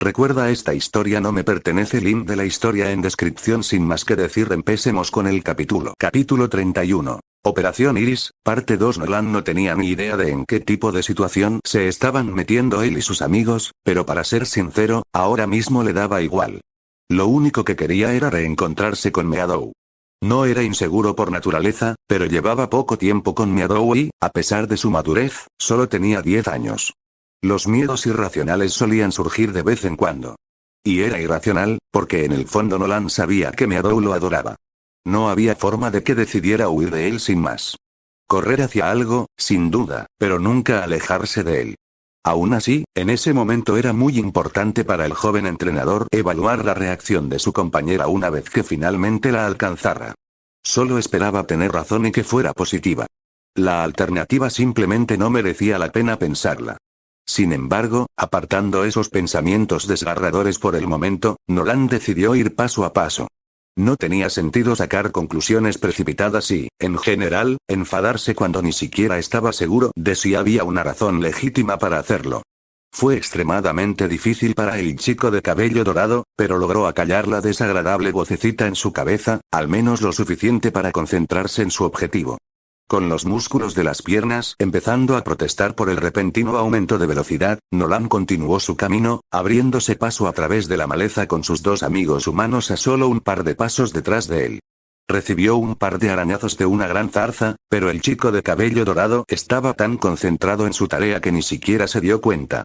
Recuerda, esta historia no me pertenece. Link de la historia en descripción. Sin más que decir, empecemos con el capítulo. Capítulo 31. Operación Iris, parte 2. Nolan no tenía ni idea de en qué tipo de situación se estaban metiendo él y sus amigos, pero para ser sincero, ahora mismo le daba igual. Lo único que quería era reencontrarse con Meadow. No era inseguro por naturaleza, pero llevaba poco tiempo con Meadow y, a pesar de su madurez, solo tenía 10 años. Los miedos irracionales solían surgir de vez en cuando. Y era irracional, porque en el fondo Nolan sabía que Meadow lo adoraba. No había forma de que decidiera huir de él sin más. Correr hacia algo, sin duda, pero nunca alejarse de él. Aún así, en ese momento era muy importante para el joven entrenador evaluar la reacción de su compañera una vez que finalmente la alcanzara. Solo esperaba tener razón y que fuera positiva. La alternativa simplemente no merecía la pena pensarla. Sin embargo, apartando esos pensamientos desgarradores por el momento, Nolan decidió ir paso a paso. No tenía sentido sacar conclusiones precipitadas y, en general, enfadarse cuando ni siquiera estaba seguro de si había una razón legítima para hacerlo. Fue extremadamente difícil para el chico de cabello dorado, pero logró acallar la desagradable vocecita en su cabeza, al menos lo suficiente para concentrarse en su objetivo. Con los músculos de las piernas empezando a protestar por el repentino aumento de velocidad, Nolan continuó su camino, abriéndose paso a través de la maleza con sus dos amigos humanos a solo un par de pasos detrás de él. Recibió un par de arañazos de una gran zarza, pero el chico de cabello dorado estaba tan concentrado en su tarea que ni siquiera se dio cuenta.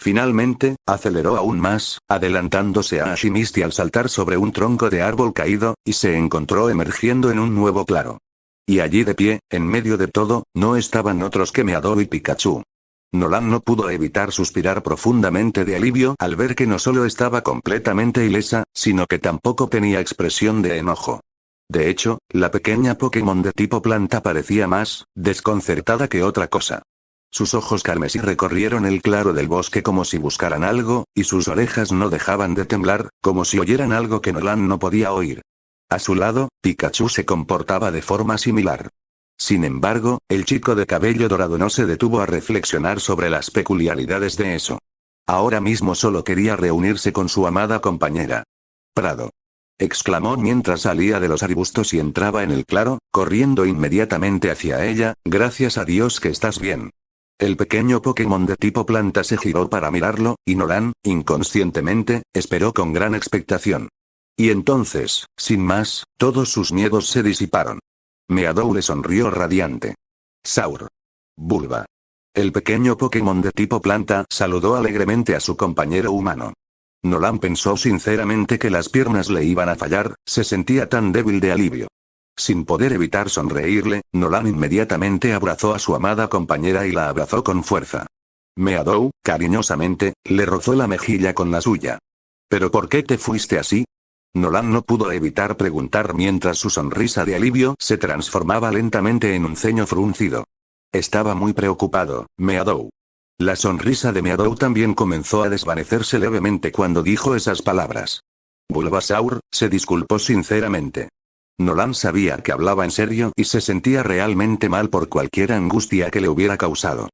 Finalmente, aceleró aún más, adelantándose a Ash y Misty al saltar sobre un tronco de árbol caído, y se encontró emergiendo en un nuevo claro. Y allí de pie, en medio de todo, no estaban otros que Meadow y Pikachu. Nolan no pudo evitar suspirar profundamente de alivio al ver que no solo estaba completamente ilesa, sino que tampoco tenía expresión de enojo. De hecho, la pequeña Pokémon de tipo planta parecía más desconcertada que otra cosa. Sus ojos carmesí recorrieron el claro del bosque como si buscaran algo, y sus orejas no dejaban de temblar, como si oyeran algo que Nolan no podía oír. A su lado, Pikachu se comportaba de forma similar. Sin embargo, el chico de cabello dorado no se detuvo a reflexionar sobre las peculiaridades de eso. Ahora mismo solo quería reunirse con su amada compañera. Prado. Exclamó mientras salía de los arbustos y entraba en el claro, corriendo inmediatamente hacia ella. Gracias a Dios que estás bien. El pequeño Pokémon de tipo planta se giró para mirarlo, y Nolan, inconscientemente, esperó con gran expectación. Y entonces, sin más, todos sus miedos se disiparon. Meadow le sonrió radiante. Saur. Bulba. El pequeño Pokémon de tipo planta saludó alegremente a su compañero humano. Nolan pensó sinceramente que las piernas le iban a fallar, se sentía tan débil de alivio. Sin poder evitar sonreírle, Nolan inmediatamente abrazó a su amada compañera y la abrazó con fuerza. Meadow, cariñosamente, le rozó la mejilla con la suya. ¿Pero por qué te fuiste así? Nolan no pudo evitar preguntar mientras su sonrisa de alivio se transformaba lentamente en un ceño fruncido. Estaba muy preocupado, Meadow. La sonrisa de Meadow también comenzó a desvanecerse levemente cuando dijo esas palabras. Bulbasaur, se disculpó sinceramente. Nolan sabía que hablaba en serio y se sentía realmente mal por cualquier angustia que le hubiera causado.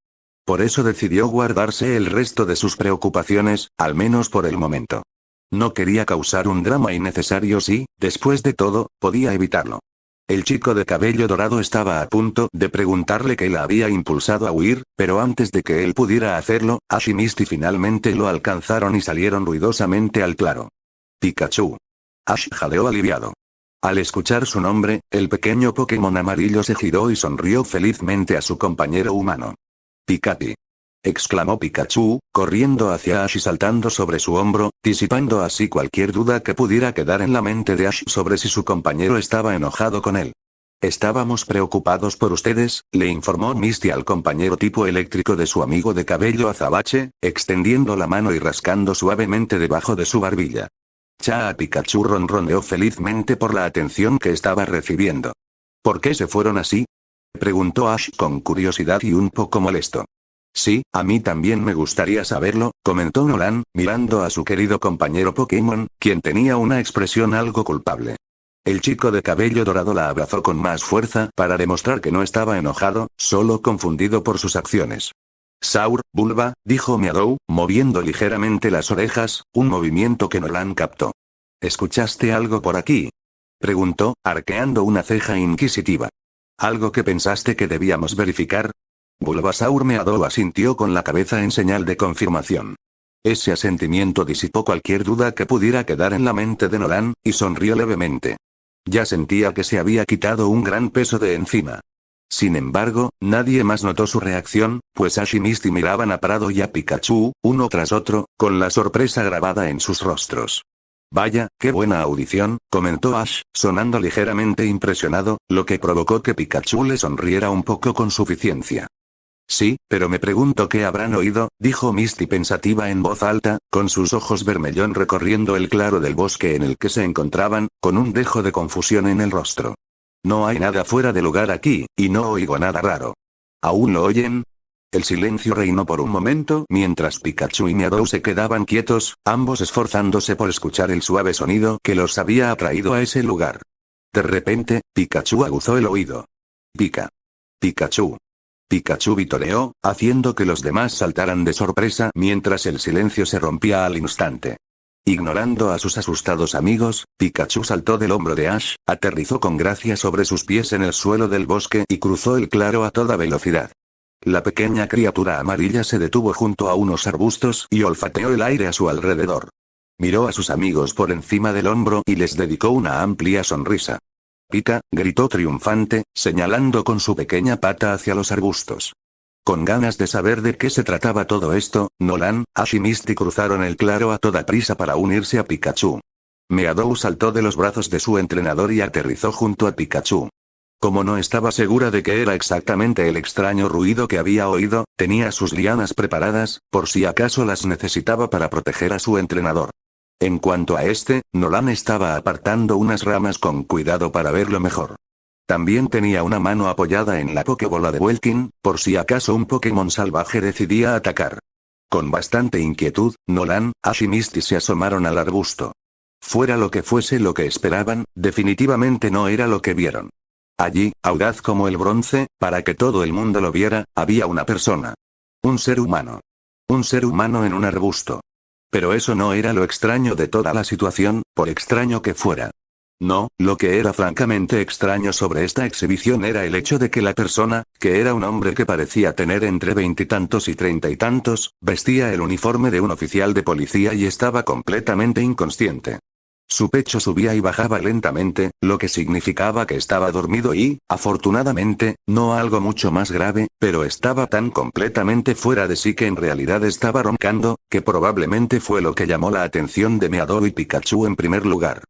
Por eso decidió guardarse el resto de sus preocupaciones, al menos por el momento. No quería causar un drama innecesario si, después de todo, podía evitarlo. El chico de cabello dorado estaba a punto de preguntarle qué la había impulsado a huir, pero antes de que él pudiera hacerlo, Ash y Misty finalmente lo alcanzaron y salieron ruidosamente al claro. Pikachu. Ash jadeó aliviado. Al escuchar su nombre, el pequeño Pokémon amarillo se giró y sonrió felizmente a su compañero humano. Pikachu. Exclamó Pikachu, corriendo hacia Ash y saltando sobre su hombro, disipando así cualquier duda que pudiera quedar en la mente de Ash sobre si su compañero estaba enojado con él. Estábamos preocupados por ustedes, le informó Misty al compañero tipo eléctrico de su amigo de cabello azabache, extendiendo la mano y rascando suavemente debajo de su barbilla. Pikachu ronroneó felizmente por la atención que estaba recibiendo. ¿Por qué se fueron así? Preguntó Ash con curiosidad y un poco molesto. Sí, a mí también me gustaría saberlo, comentó Nolan, mirando a su querido compañero Pokémon, quien tenía una expresión algo culpable. El chico de cabello dorado la abrazó con más fuerza para demostrar que no estaba enojado, solo confundido por sus acciones. Bulba, dijo Meadow, moviendo ligeramente las orejas, un movimiento que Nolan captó. ¿Escuchaste algo por aquí?, preguntó, arqueando una ceja inquisitiva. ¿Algo que pensaste que debíamos verificar? Bulbasaur Meadow asintió con la cabeza en señal de confirmación. Ese asentimiento disipó cualquier duda que pudiera quedar en la mente de Nolan, y sonrió levemente. Ya sentía que se había quitado un gran peso de encima. Sin embargo, nadie más notó su reacción, pues Ash y Misty miraban a Prado y a Pikachu, uno tras otro, con la sorpresa grabada en sus rostros. Vaya, qué buena audición, comentó Ash, sonando ligeramente impresionado, lo que provocó que Pikachu le sonriera un poco con suficiencia. Sí, pero me pregunto qué habrán oído, dijo Misty pensativa en voz alta, con sus ojos vermellón recorriendo el claro del bosque en el que se encontraban, con un dejo de confusión en el rostro. No hay nada fuera de lugar aquí, y no oigo nada raro. ¿Aún lo oyen? El silencio reinó por un momento mientras Pikachu y Meadow se quedaban quietos, ambos esforzándose por escuchar el suave sonido que los había atraído a ese lugar. De repente, Pikachu aguzó el oído. Pica. Pikachu. Pikachu vitoreó, haciendo que los demás saltaran de sorpresa mientras el silencio se rompía al instante. Ignorando a sus asustados amigos, Pikachu saltó del hombro de Ash, aterrizó con gracia sobre sus pies en el suelo del bosque y cruzó el claro a toda velocidad. La pequeña criatura amarilla se detuvo junto a unos arbustos y olfateó el aire a su alrededor. Miró a sus amigos por encima del hombro y les dedicó una amplia sonrisa. Pica, gritó triunfante, señalando con su pequeña pata hacia los arbustos. Con ganas de saber de qué se trataba todo esto, Nolan, Ash y Misty cruzaron el claro a toda prisa para unirse a Pikachu. Meadow saltó de los brazos de su entrenador y aterrizó junto a Pikachu. Como no estaba segura de qué era exactamente el extraño ruido que había oído, tenía sus lianas preparadas, por si acaso las necesitaba para proteger a su entrenador. En cuanto a este, Nolan estaba apartando unas ramas con cuidado para verlo mejor. También tenía una mano apoyada en la Pokébola de Welkin, por si acaso un Pokémon salvaje decidía atacar. Con bastante inquietud, Nolan, Ash y Misty se asomaron al arbusto. Fuera lo que fuese lo que esperaban, definitivamente no era lo que vieron. Allí, audaz como el bronce, para que todo el mundo lo viera, había una persona. Un ser humano. Un ser humano en un arbusto. Pero eso no era lo extraño de toda la situación, por extraño que fuera. No, lo que era francamente extraño sobre esta exhibición era el hecho de que la persona, que era un hombre que parecía tener entre 20 y tantos y 30 y tantos, vestía el uniforme de un oficial de policía y estaba completamente inconsciente. Su pecho subía y bajaba lentamente, lo que significaba que estaba dormido y, afortunadamente, no algo mucho más grave, pero estaba tan completamente fuera de sí que en realidad estaba roncando, que probablemente fue lo que llamó la atención de Meadow y Pikachu en primer lugar.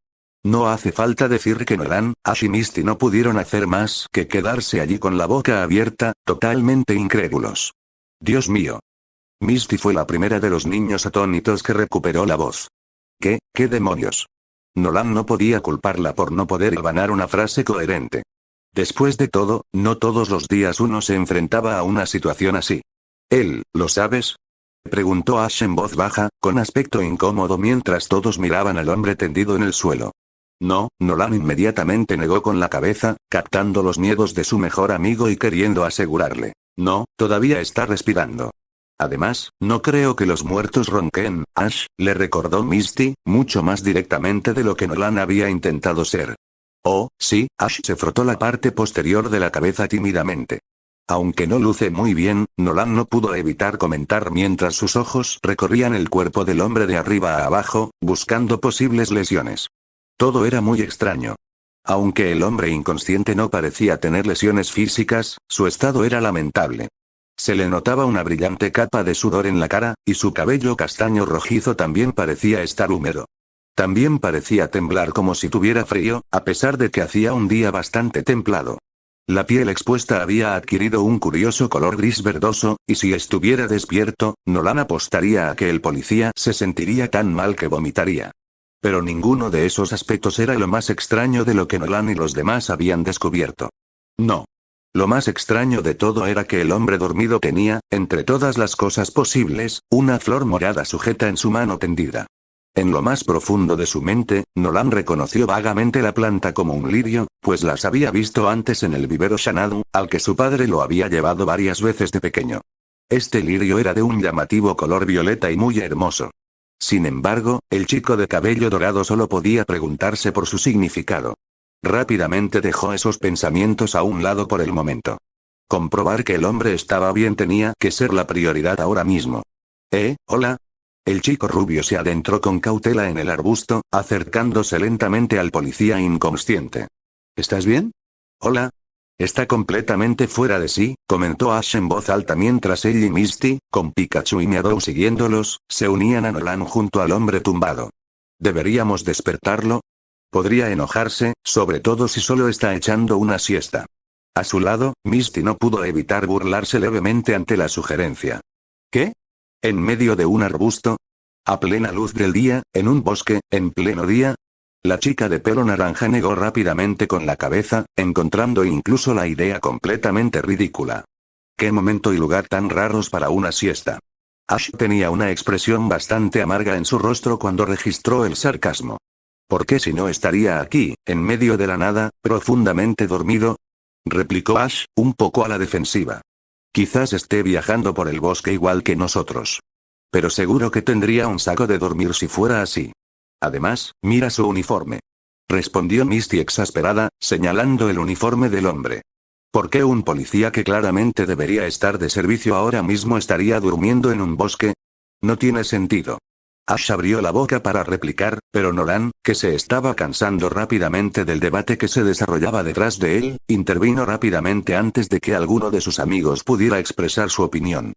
No hace falta decir que Nolan, Ash y Misty no pudieron hacer más que quedarse allí con la boca abierta, totalmente incrédulos. Dios mío. Misty fue la primera de los niños atónitos que recuperó la voz. ¿Qué demonios? Nolan no podía culparla por no poder hilvanar una frase coherente. Después de todo, no todos los días uno se enfrentaba a una situación así. ¿Lo sabes? Preguntó Ash en voz baja, con aspecto incómodo mientras todos miraban al hombre tendido en el suelo. No, Nolan inmediatamente negó con la cabeza, captando los miedos de su mejor amigo y queriendo asegurarle. No, todavía está respirando. Además, no creo que los muertos ronquen, Ash, le recordó Misty, mucho más directamente de lo que Nolan había intentado ser. Oh, sí, Ash se frotó la parte posterior de la cabeza tímidamente. Aunque no luce muy bien, Nolan no pudo evitar comentar mientras sus ojos recorrían el cuerpo del hombre de arriba a abajo, buscando posibles lesiones. Todo era muy extraño. Aunque el hombre inconsciente no parecía tener lesiones físicas, su estado era lamentable. Se le notaba una brillante capa de sudor en la cara, y su cabello castaño rojizo también parecía estar húmedo. También parecía temblar como si tuviera frío, a pesar de que hacía un día bastante templado. La piel expuesta había adquirido un curioso color gris verdoso, y si estuviera despierto, Nolan apostaría a que el policía se sentiría tan mal que vomitaría. Pero ninguno de esos aspectos era lo más extraño de lo que Nolan y los demás habían descubierto. No. Lo más extraño de todo era que el hombre dormido tenía, entre todas las cosas posibles, una flor morada sujeta en su mano tendida. En lo más profundo de su mente, Nolan reconoció vagamente la planta como un lirio, pues las había visto antes en el vivero Xanadu, al que su padre lo había llevado varias veces de pequeño. Este lirio era de un llamativo color violeta y muy hermoso. Sin embargo, el chico de cabello dorado solo podía preguntarse por su significado. Rápidamente dejó esos pensamientos a un lado por el momento. Comprobar que el hombre estaba bien tenía que ser la prioridad ahora mismo. Hola. El chico rubio se adentró con cautela en el arbusto, acercándose lentamente al policía inconsciente. ¿Estás bien? Hola. Está completamente fuera de sí, comentó Ash en voz alta mientras él y Misty, con Pikachu y Meadow siguiéndolos, se unían a Nolan junto al hombre tumbado. ¿Deberíamos despertarlo? Podría enojarse, sobre todo si solo está echando una siesta. A su lado, Misty no pudo evitar burlarse levemente ante la sugerencia. ¿Qué? ¿En medio de un arbusto? ¿A plena luz del día, en un bosque, en pleno día? La chica de pelo naranja negó rápidamente con la cabeza, encontrando incluso la idea completamente ridícula. ¿Qué momento y lugar tan raros para una siesta? Ash tenía una expresión bastante amarga en su rostro cuando registró el sarcasmo. ¿Por qué si no estaría aquí, en medio de la nada, profundamente dormido? Replicó Ash, un poco a la defensiva. Quizás esté viajando por el bosque igual que nosotros. Pero seguro que tendría un saco de dormir si fuera así. Además, mira su uniforme. Respondió Misty exasperada, señalando el uniforme del hombre. ¿Por qué un policía que claramente debería estar de servicio ahora mismo estaría durmiendo en un bosque? No tiene sentido. Ash abrió la boca para replicar, pero Nolan, que se estaba cansando rápidamente del debate que se desarrollaba detrás de él, intervino rápidamente antes de que alguno de sus amigos pudiera expresar su opinión.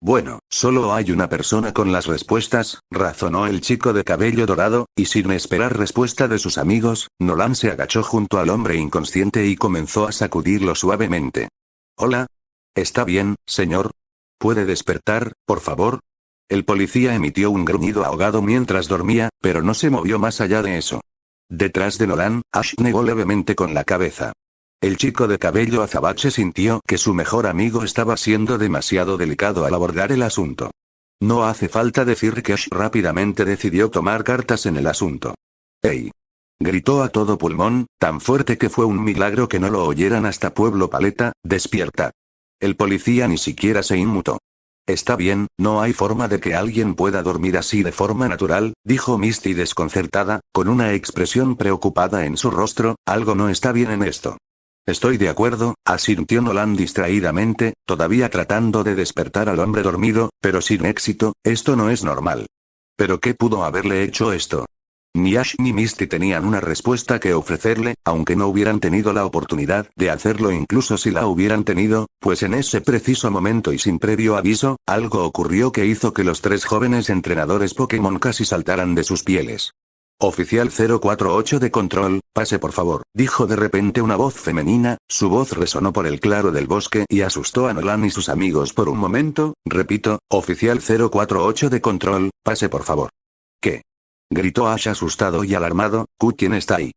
Bueno, solo hay una persona con las respuestas, razonó el chico de cabello dorado, y sin esperar respuesta de sus amigos, Nolan se agachó junto al hombre inconsciente y comenzó a sacudirlo suavemente. Hola. ¿Está bien, señor? ¿Puede despertar, por favor? El policía emitió un gruñido ahogado mientras dormía, pero no se movió más allá de eso. Detrás de Nolan, Ash negó levemente con la cabeza. El chico de cabello azabache sintió que su mejor amigo estaba siendo demasiado delicado al abordar el asunto. No hace falta decir que Ash rápidamente decidió tomar cartas en el asunto. ¡Ey! Gritó a todo pulmón, tan fuerte que fue un milagro que no lo oyeran hasta Pueblo Paleta, despierta. El policía ni siquiera se inmutó. Está bien, no hay forma de que alguien pueda dormir así de forma natural, dijo Misty desconcertada, con una expresión preocupada en su rostro, algo no está bien en esto. Estoy de acuerdo, asintió Nolan distraídamente, todavía tratando de despertar al hombre dormido, pero sin éxito, esto no es normal. ¿Pero qué pudo haberle hecho esto? Ni Ash ni Misty tenían una respuesta que ofrecerle, aunque no hubieran tenido la oportunidad de hacerlo incluso si la hubieran tenido, pues en ese preciso momento y sin previo aviso, algo ocurrió que hizo que los tres jóvenes entrenadores Pokémon casi saltaran de sus pieles. Oficial 048 de control, pase por favor, dijo de repente una voz femenina, su voz resonó por el claro del bosque y asustó a Nolan y sus amigos por un momento, repito, oficial 048 de control, pase por favor. ¿Qué? Gritó Ash asustado y alarmado, ¿quién está ahí?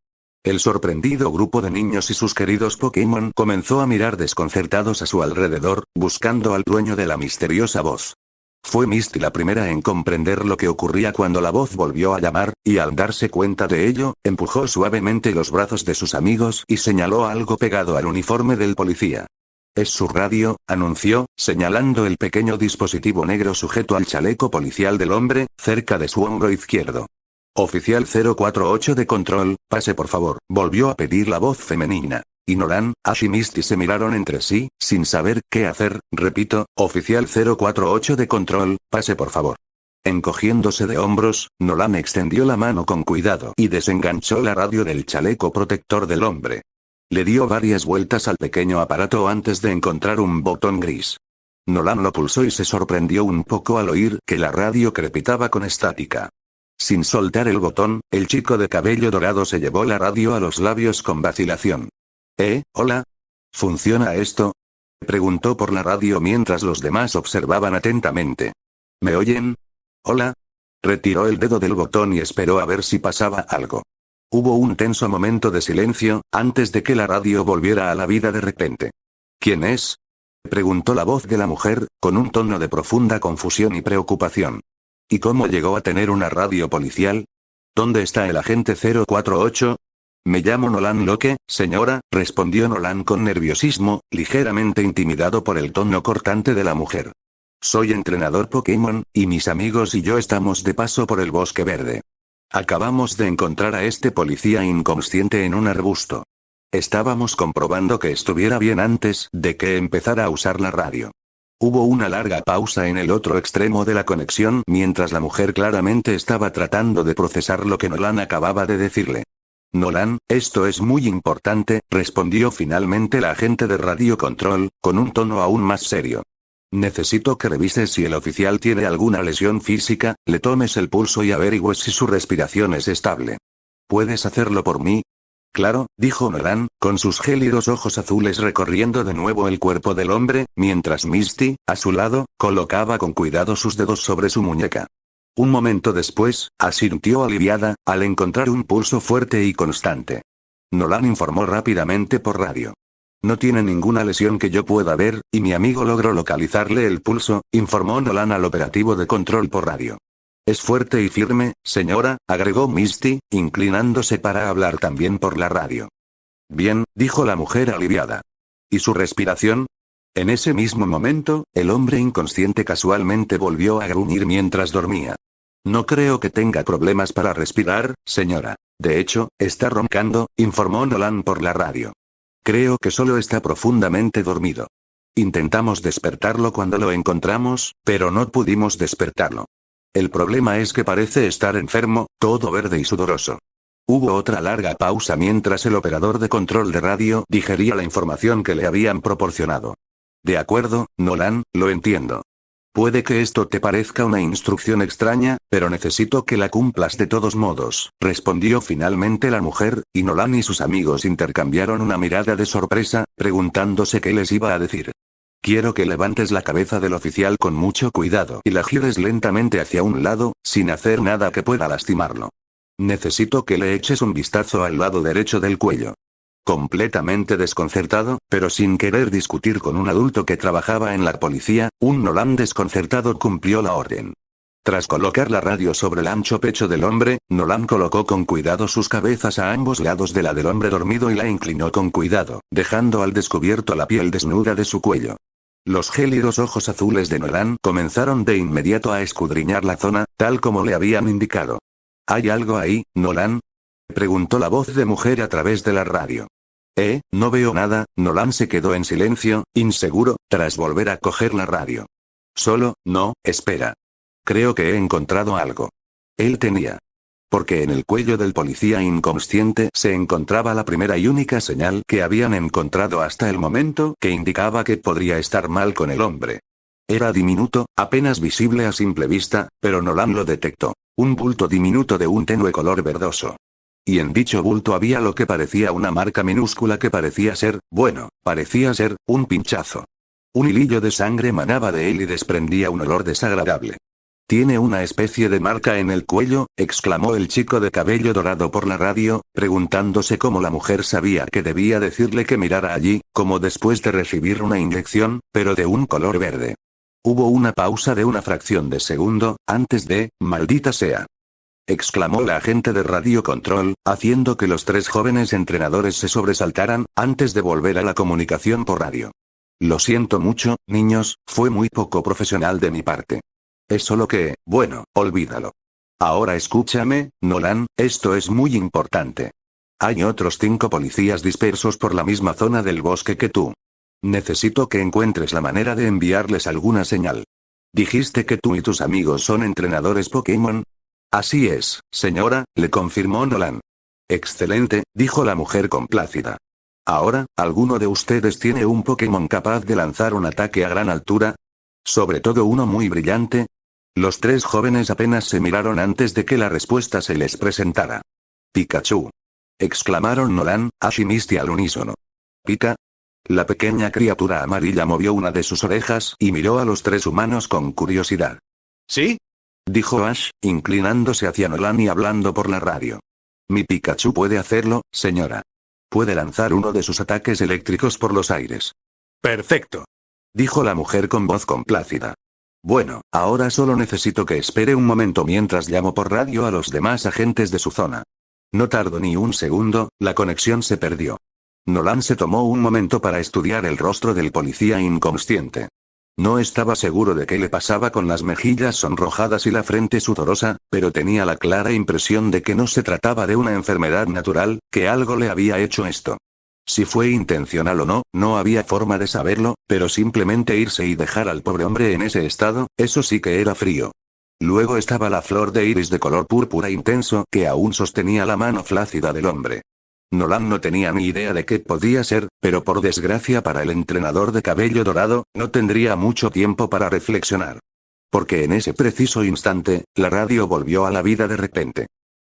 El sorprendido grupo de niños y sus queridos Pokémon comenzó a mirar desconcertados a su alrededor, buscando al dueño de la misteriosa voz. Fue Misty la primera en comprender lo que ocurría cuando la voz volvió a llamar, y al darse cuenta de ello, empujó suavemente los brazos de sus amigos y señaló algo pegado al uniforme del policía. Es su radio, anunció, señalando el pequeño dispositivo negro sujeto al chaleco policial del hombre, cerca de su hombro izquierdo. Oficial 048 de control, pase por favor, volvió a pedir la voz femenina. Y Nolan, Ash y Misty se miraron entre sí, sin saber qué hacer, repito, oficial 048 de control, pase por favor. Encogiéndose de hombros, Nolan extendió la mano con cuidado y desenganchó la radio del chaleco protector del hombre. Le dio varias vueltas al pequeño aparato antes de encontrar un botón gris. Nolan lo pulsó y se sorprendió un poco al oír que la radio crepitaba con estática. Sin soltar el botón, el chico de cabello dorado se llevó la radio a los labios con vacilación. Hola. ¿Funciona esto? Preguntó por la radio mientras los demás observaban atentamente. ¿Me oyen? Hola. Retiró el dedo del botón y esperó a ver si pasaba algo. Hubo un tenso momento de silencio, antes de que la radio volviera a la vida de repente. ¿Quién es? Preguntó la voz de la mujer, con un tono de profunda confusión y preocupación. ¿Y cómo llegó a tener una radio policial? ¿Dónde está el agente 048? Me llamo Nolan Locke, señora, respondió Nolan con nerviosismo, ligeramente intimidado por el tono cortante de la mujer. Soy entrenador Pokémon, y mis amigos y yo estamos de paso por el bosque verde. Acabamos de encontrar a este policía inconsciente en un arbusto. Estábamos comprobando que estuviera bien antes de que empezara a usar la radio. Hubo una larga pausa en el otro extremo de la conexión mientras la mujer claramente estaba tratando de procesar lo que Nolan acababa de decirle. Nolan, esto es muy importante, respondió finalmente la agente de radio control, con un tono aún más serio. Necesito que revises si el oficial tiene alguna lesión física, le tomes el pulso y averigües si su respiración es estable. ¿Puedes hacerlo por mí? Claro, dijo Nolan, con sus gélidos ojos azules recorriendo de nuevo el cuerpo del hombre, mientras Misty, a su lado, colocaba con cuidado sus dedos sobre su muñeca. Un momento después, asintió aliviada, al encontrar un pulso fuerte y constante. Nolan informó rápidamente por radio. No tiene ninguna lesión que yo pueda ver, y mi amigo logró localizarle el pulso, informó Nolan al operativo de control por radio. Es fuerte y firme, señora, agregó Misty, inclinándose para hablar también por la radio. Bien, dijo la mujer aliviada. ¿Y su respiración? En ese mismo momento, el hombre inconsciente casualmente volvió a gruñir mientras dormía. No creo que tenga problemas para respirar, señora. De hecho, está roncando, informó Nolan por la radio. Creo que solo está profundamente dormido. Intentamos despertarlo cuando lo encontramos, pero no pudimos despertarlo. El problema es que parece estar enfermo, todo verde y sudoroso. Hubo otra larga pausa mientras el operador de control de radio digería la información que le habían proporcionado. De acuerdo, Nolan, lo entiendo. Puede que esto te parezca una instrucción extraña, pero necesito que la cumplas de todos modos, respondió finalmente la mujer, y Nolan y sus amigos intercambiaron una mirada de sorpresa, preguntándose qué les iba a decir. Quiero que levantes la cabeza del oficial con mucho cuidado y la gires lentamente hacia un lado, sin hacer nada que pueda lastimarlo. Necesito que le eches un vistazo al lado derecho del cuello. Completamente desconcertado, pero sin querer discutir con un adulto que trabajaba en la policía, un Nolan desconcertado cumplió la orden. Tras colocar la radio sobre el ancho pecho del hombre, Nolan colocó con cuidado sus cabezas a ambos lados de la del hombre dormido y la inclinó con cuidado, dejando al descubierto la piel desnuda de su cuello. Los gélidos ojos azules de Nolan comenzaron de inmediato a escudriñar la zona, tal como le habían indicado. ¿Hay algo ahí, Nolan? Preguntó la voz de mujer a través de la radio. No veo nada, Nolan se quedó en silencio, inseguro, tras volver a coger la radio. No, espera. Creo que he encontrado algo. Él tenía. Porque en el cuello del policía inconsciente se encontraba la primera y única señal que habían encontrado hasta el momento que indicaba que podría estar mal con el hombre. Era diminuto, apenas visible a simple vista, pero Nolan lo detectó. Un bulto diminuto de un tenue color verdoso. Y en dicho bulto había lo que parecía una marca minúscula que parecía ser, un pinchazo. Un hilillo de sangre manaba de él y desprendía un olor desagradable. Tiene una especie de marca en el cuello, exclamó el chico de cabello dorado por la radio, preguntándose cómo la mujer sabía que debía decirle que mirara allí, como después de recibir una inyección, pero de un color verde. Hubo una pausa de una fracción de segundo, antes de, maldita sea. Exclamó la agente de radio control, haciendo que los tres jóvenes entrenadores se sobresaltaran, antes de volver a la comunicación por radio. Lo siento mucho, niños, fue muy poco profesional de mi parte. Es solo que, bueno, olvídalo. Ahora escúchame, Nolan, esto es muy importante. Hay otros 5 policías dispersos por la misma zona del bosque que tú. Necesito que encuentres la manera de enviarles alguna señal. ¿Dijiste que tú y tus amigos son entrenadores Pokémon? Así es, señora, le confirmó Nolan. Excelente, dijo la mujer complácida. Ahora, ¿alguno de ustedes tiene un Pokémon capaz de lanzar un ataque a gran altura? Sobre todo uno muy brillante. Los tres jóvenes apenas se miraron antes de que la respuesta se les presentara. Pikachu. Exclamaron Nolan, Ash y Misty al unísono. ¿Pika? La pequeña criatura amarilla movió una de sus orejas y miró a los tres humanos con curiosidad. ¿Sí? Dijo Ash, inclinándose hacia Nolan y hablando por la radio. Mi Pikachu puede hacerlo, señora. Puede lanzar uno de sus ataques eléctricos por los aires. Perfecto. Dijo la mujer con voz complácida. Bueno, ahora solo necesito que espere un momento mientras llamo por radio a los demás agentes de su zona. No tardó ni un segundo, la conexión se perdió. Nolan se tomó un momento para estudiar el rostro del policía inconsciente. No estaba seguro de qué le pasaba con las mejillas sonrojadas y la frente sudorosa, pero tenía la clara impresión de que no se trataba de una enfermedad natural, que algo le había hecho esto. Si fue intencional o no, no había forma de saberlo, pero simplemente irse y dejar al pobre hombre en ese estado, eso sí que era frío. Luego estaba la flor de iris de color púrpura intenso que aún sostenía la mano flácida del hombre. Nolan no tenía ni idea de qué podía ser, pero por desgracia para el entrenador de cabello dorado, no tendría mucho tiempo para reflexionar. Porque en ese preciso instante, la radio volvió a la vida de repente.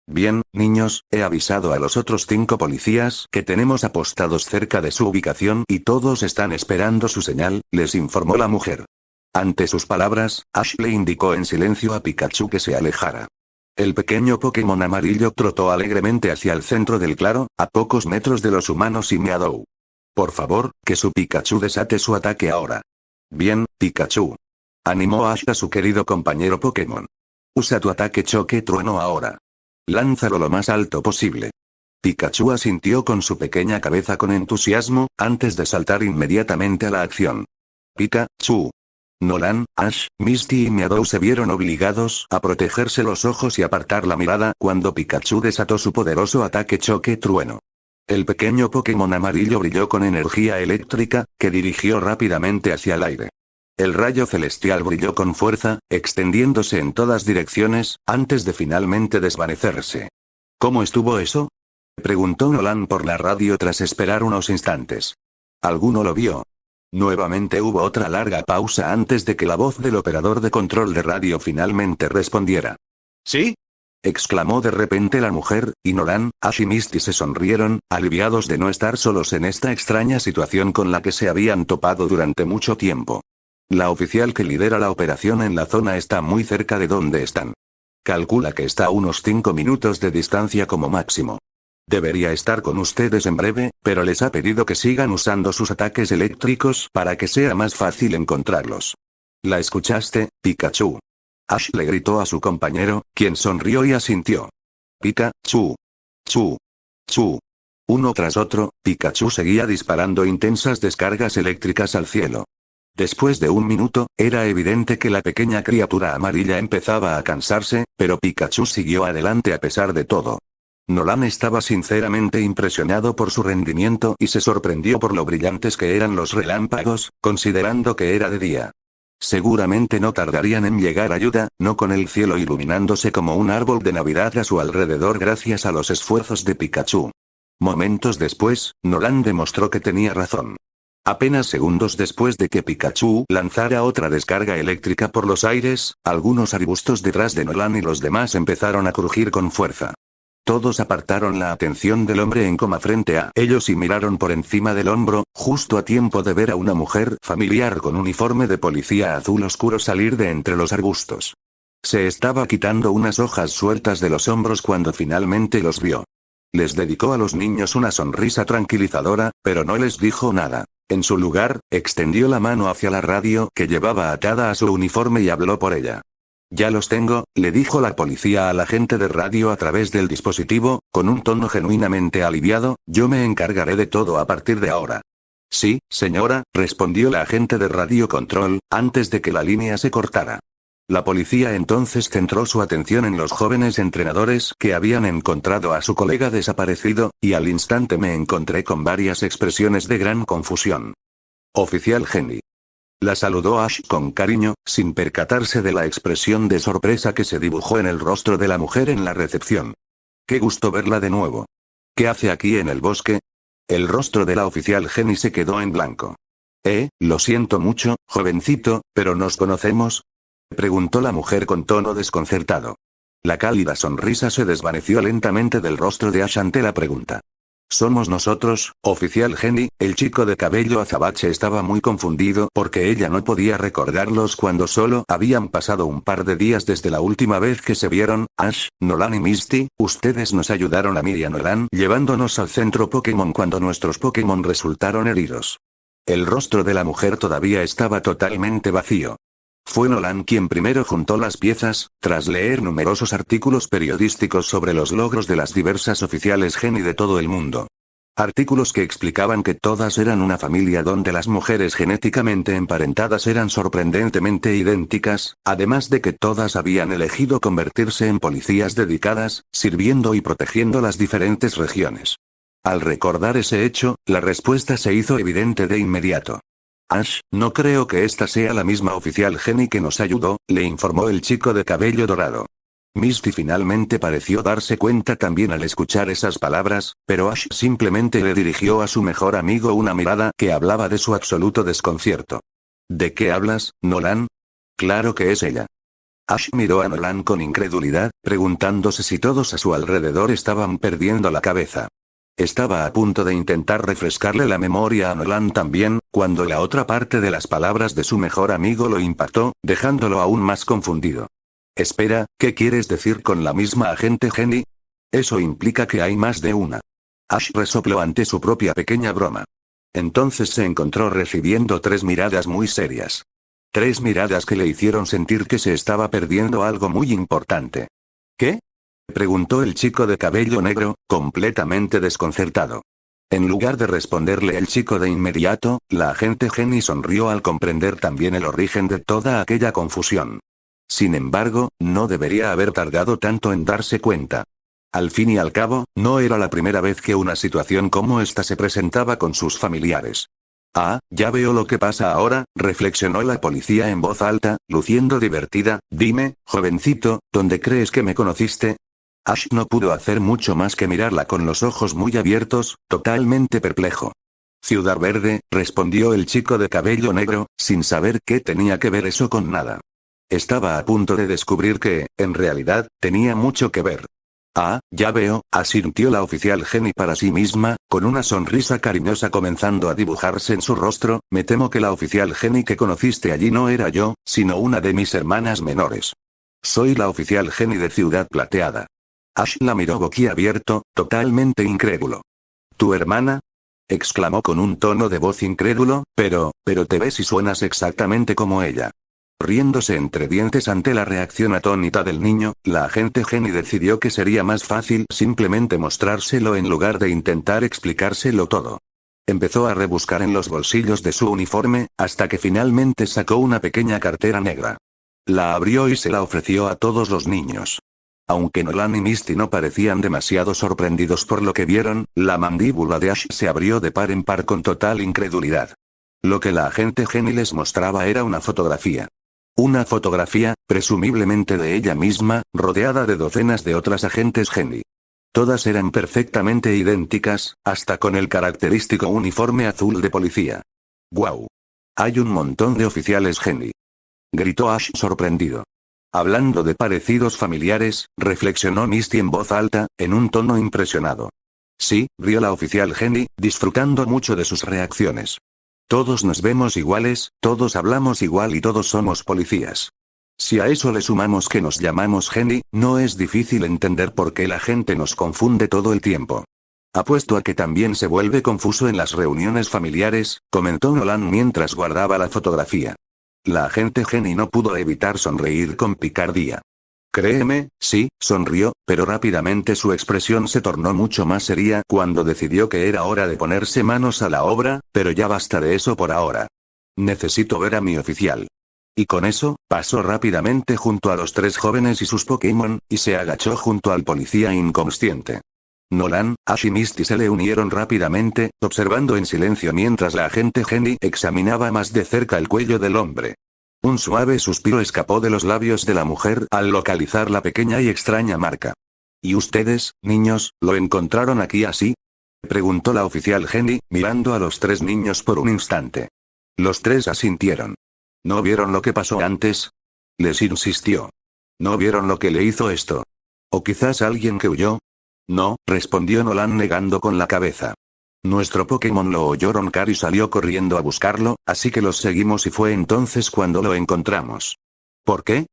Bien, niños, he avisado a los otros 5 policías que tenemos apostados cerca de su ubicación y todos están esperando su señal, les informó la mujer. Ante sus palabras, Ash le indicó en silencio a Pikachu que se alejara. El pequeño Pokémon amarillo trotó alegremente hacia el centro del claro, a pocos metros de los humanos y Meadow. Por favor, que su Pikachu desate su ataque ahora. Bien, Pikachu. Animó Ash a su querido compañero Pokémon. Usa tu ataque choque trueno ahora. Lánzalo lo más alto posible. Pikachu asintió con su pequeña cabeza con entusiasmo, antes de saltar inmediatamente a la acción. Pikachu. Nolan, Ash, Misty y Meadow se vieron obligados a protegerse los ojos y apartar la mirada cuando Pikachu desató su poderoso ataque choque trueno. El pequeño Pokémon amarillo brilló con energía eléctrica, que dirigió rápidamente hacia el aire. El rayo celestial brilló con fuerza, extendiéndose en todas direcciones, antes de finalmente desvanecerse. ¿Cómo estuvo eso?, preguntó Nolan por la radio tras esperar unos instantes. ¿Alguno lo vio? Nuevamente hubo otra larga pausa antes de que la voz del operador de control de radio finalmente respondiera. ¿Sí?, exclamó de repente la mujer, y Nolan, Ash y Misty se sonrieron, aliviados de no estar solos en esta extraña situación con la que se habían topado durante mucho tiempo. La oficial que lidera la operación en la zona está muy cerca de donde están. Calcula que está a unos 5 minutos de distancia como máximo. Debería estar con ustedes en breve, pero les ha pedido que sigan usando sus ataques eléctricos para que sea más fácil encontrarlos. ¿La escuchaste, Pikachu? Ash le gritó a su compañero, quien sonrió y asintió. Pikachu. Chu. Chu. Uno tras otro, Pikachu seguía disparando intensas descargas eléctricas al cielo. Después de un minuto, era evidente que la pequeña criatura amarilla empezaba a cansarse, pero Pikachu siguió adelante a pesar de todo. Nolan estaba sinceramente impresionado por su rendimiento y se sorprendió por lo brillantes que eran los relámpagos, considerando que era de día. Seguramente no tardarían en llegar ayuda, no con el cielo iluminándose como un árbol de Navidad a su alrededor gracias a los esfuerzos de Pikachu. Momentos después, Nolan demostró que tenía razón. Apenas segundos después de que Pikachu lanzara otra descarga eléctrica por los aires, algunos arbustos detrás de Nolan y los demás empezaron a crujir con fuerza. Todos apartaron la atención del hombre en coma frente a ellos y miraron por encima del hombro, justo a tiempo de ver a una mujer familiar con uniforme de policía azul oscuro salir de entre los arbustos. Se estaba quitando unas hojas sueltas de los hombros cuando finalmente los vio. Les dedicó a los niños una sonrisa tranquilizadora, pero no les dijo nada. En su lugar, extendió la mano hacia la radio que llevaba atada a su uniforme y habló por ella. Ya los tengo, le dijo la policía al agente de radio a través del dispositivo, con un tono genuinamente aliviado, yo me encargaré de todo a partir de ahora. Sí, señora, respondió la agente de radio control, antes de que la línea se cortara. La policía entonces centró su atención en los jóvenes entrenadores que habían encontrado a su colega desaparecido, y al instante me encontré con varias expresiones de gran confusión. Oficial Jenny. La saludó Ash con cariño, sin percatarse de la expresión de sorpresa que se dibujó en el rostro de la mujer en la recepción. Qué gusto verla de nuevo. ¿Qué hace aquí en el bosque? El rostro de la oficial Jenny se quedó en blanco. Lo siento mucho, jovencito, pero ¿nos conocemos?, preguntó la mujer con tono desconcertado. La cálida sonrisa se desvaneció lentamente del rostro de Ash ante la pregunta. Somos nosotros, oficial Jenny. El chico de cabello azabache estaba muy confundido porque ella no podía recordarlos cuando solo habían pasado un par de días desde la última vez que se vieron. Ash, Nolan y Misty, ustedes nos ayudaron a mí y a Nolan llevándonos al centro Pokémon cuando nuestros Pokémon resultaron heridos. El rostro de la mujer todavía estaba totalmente vacío. Fue Nolan quien primero juntó las piezas, tras leer numerosos artículos periodísticos sobre los logros de las diversas oficiales Jenny de todo el mundo. Artículos que explicaban que todas eran una familia donde las mujeres genéticamente emparentadas eran sorprendentemente idénticas, además de que todas habían elegido convertirse en policías dedicadas, sirviendo y protegiendo las diferentes regiones. Al recordar ese hecho, la respuesta se hizo evidente de inmediato. Ash, no creo que esta sea la misma oficial Jenny que nos ayudó, le informó el chico de cabello dorado. Misty finalmente pareció darse cuenta también al escuchar esas palabras, pero Ash simplemente le dirigió a su mejor amigo una mirada que hablaba de su absoluto desconcierto. ¿De qué hablas, Nolan? Claro que es ella. Ash miró a Nolan con incredulidad, preguntándose si todos a su alrededor estaban perdiendo la cabeza. Estaba a punto de intentar refrescarle la memoria a Nolan también, cuando la otra parte de las palabras de su mejor amigo lo impactó, dejándolo aún más confundido. Espera, ¿qué quieres decir con la misma agente Jenny? Eso implica que hay más de una. Ash resopló ante su propia pequeña broma. Entonces se encontró recibiendo 3 miradas muy serias. 3 miradas que le hicieron sentir que se estaba perdiendo algo muy importante. ¿Qué? Preguntó el chico de cabello negro, completamente desconcertado. En lugar de responderle el chico de inmediato, la agente Jenny sonrió al comprender también el origen de toda aquella confusión. Sin embargo, no debería haber tardado tanto en darse cuenta. Al fin y al cabo, no era la primera vez que una situación como esta se presentaba con sus familiares. Ah, ya veo lo que pasa ahora, reflexionó la policía en voz alta, luciendo divertida. Dime, jovencito, ¿dónde crees que me conociste? Ash no pudo hacer mucho más que mirarla con los ojos muy abiertos, totalmente perplejo. Ciudad Verde, respondió el chico de cabello negro, sin saber qué tenía que ver eso con nada. Estaba a punto de descubrir que, en realidad, tenía mucho que ver. Ah, ya veo, asintió la oficial Jenny para sí misma, con una sonrisa cariñosa comenzando a dibujarse en su rostro. Me temo que la oficial Jenny que conociste allí no era yo, sino una de mis hermanas menores. Soy la oficial Jenny de Ciudad Plateada. Ash la miró boquiabierto, totalmente incrédulo. ¿Tu hermana? Exclamó con un tono de voz incrédulo, pero te ves y suenas exactamente como ella. Riéndose entre dientes ante la reacción atónita del niño, la agente Jenny decidió que sería más fácil simplemente mostrárselo en lugar de intentar explicárselo todo. Empezó a rebuscar en los bolsillos de su uniforme, hasta que finalmente sacó una pequeña cartera negra. La abrió y se la ofreció a todos los niños. Aunque Nolan y Misty no parecían demasiado sorprendidos por lo que vieron, la mandíbula de Ash se abrió de par en par con total incredulidad. Lo que la agente Jenny les mostraba era una fotografía. Una fotografía, presumiblemente de ella misma, rodeada de docenas de otras agentes Jenny. Todas eran perfectamente idénticas, hasta con el característico uniforme azul de policía. ¡Guau! Hay un montón de oficiales Jenny. Gritó Ash sorprendido. Hablando de parecidos familiares, reflexionó Misty en voz alta, en un tono impresionado. Sí, rió la oficial Jenny, disfrutando mucho de sus reacciones. Todos nos vemos iguales, todos hablamos igual y todos somos policías. Si a eso le sumamos que nos llamamos Jenny, no es difícil entender por qué la gente nos confunde todo el tiempo. Apuesto a que también se vuelve confuso en las reuniones familiares, comentó Nolan mientras guardaba la fotografía. La agente Jenny no pudo evitar sonreír con picardía. Créeme, sí, sonrió, pero rápidamente su expresión se tornó mucho más seria cuando decidió que era hora de ponerse manos a la obra, pero ya basta de eso por ahora. Necesito ver a mi oficial. Y con eso, pasó rápidamente junto a los 3 jóvenes y sus Pokémon, y se agachó junto al policía inconsciente. Nolan, Ash y Misty se le unieron rápidamente, observando en silencio mientras la agente Jenny examinaba más de cerca el cuello del hombre. Un suave suspiro escapó de los labios de la mujer al localizar la pequeña y extraña marca. ¿Y ustedes, niños, lo encontraron aquí así? Preguntó la oficial Jenny, mirando a los 3 niños por un instante. Los 3 asintieron. ¿No vieron lo que pasó antes? Les insistió. ¿No vieron lo que le hizo esto? ¿O quizás alguien que huyó? No, respondió Nolan negando con la cabeza. Nuestro Pokémon lo oyó roncar y salió corriendo a buscarlo, así que los seguimos y fue entonces cuando lo encontramos. ¿Por qué?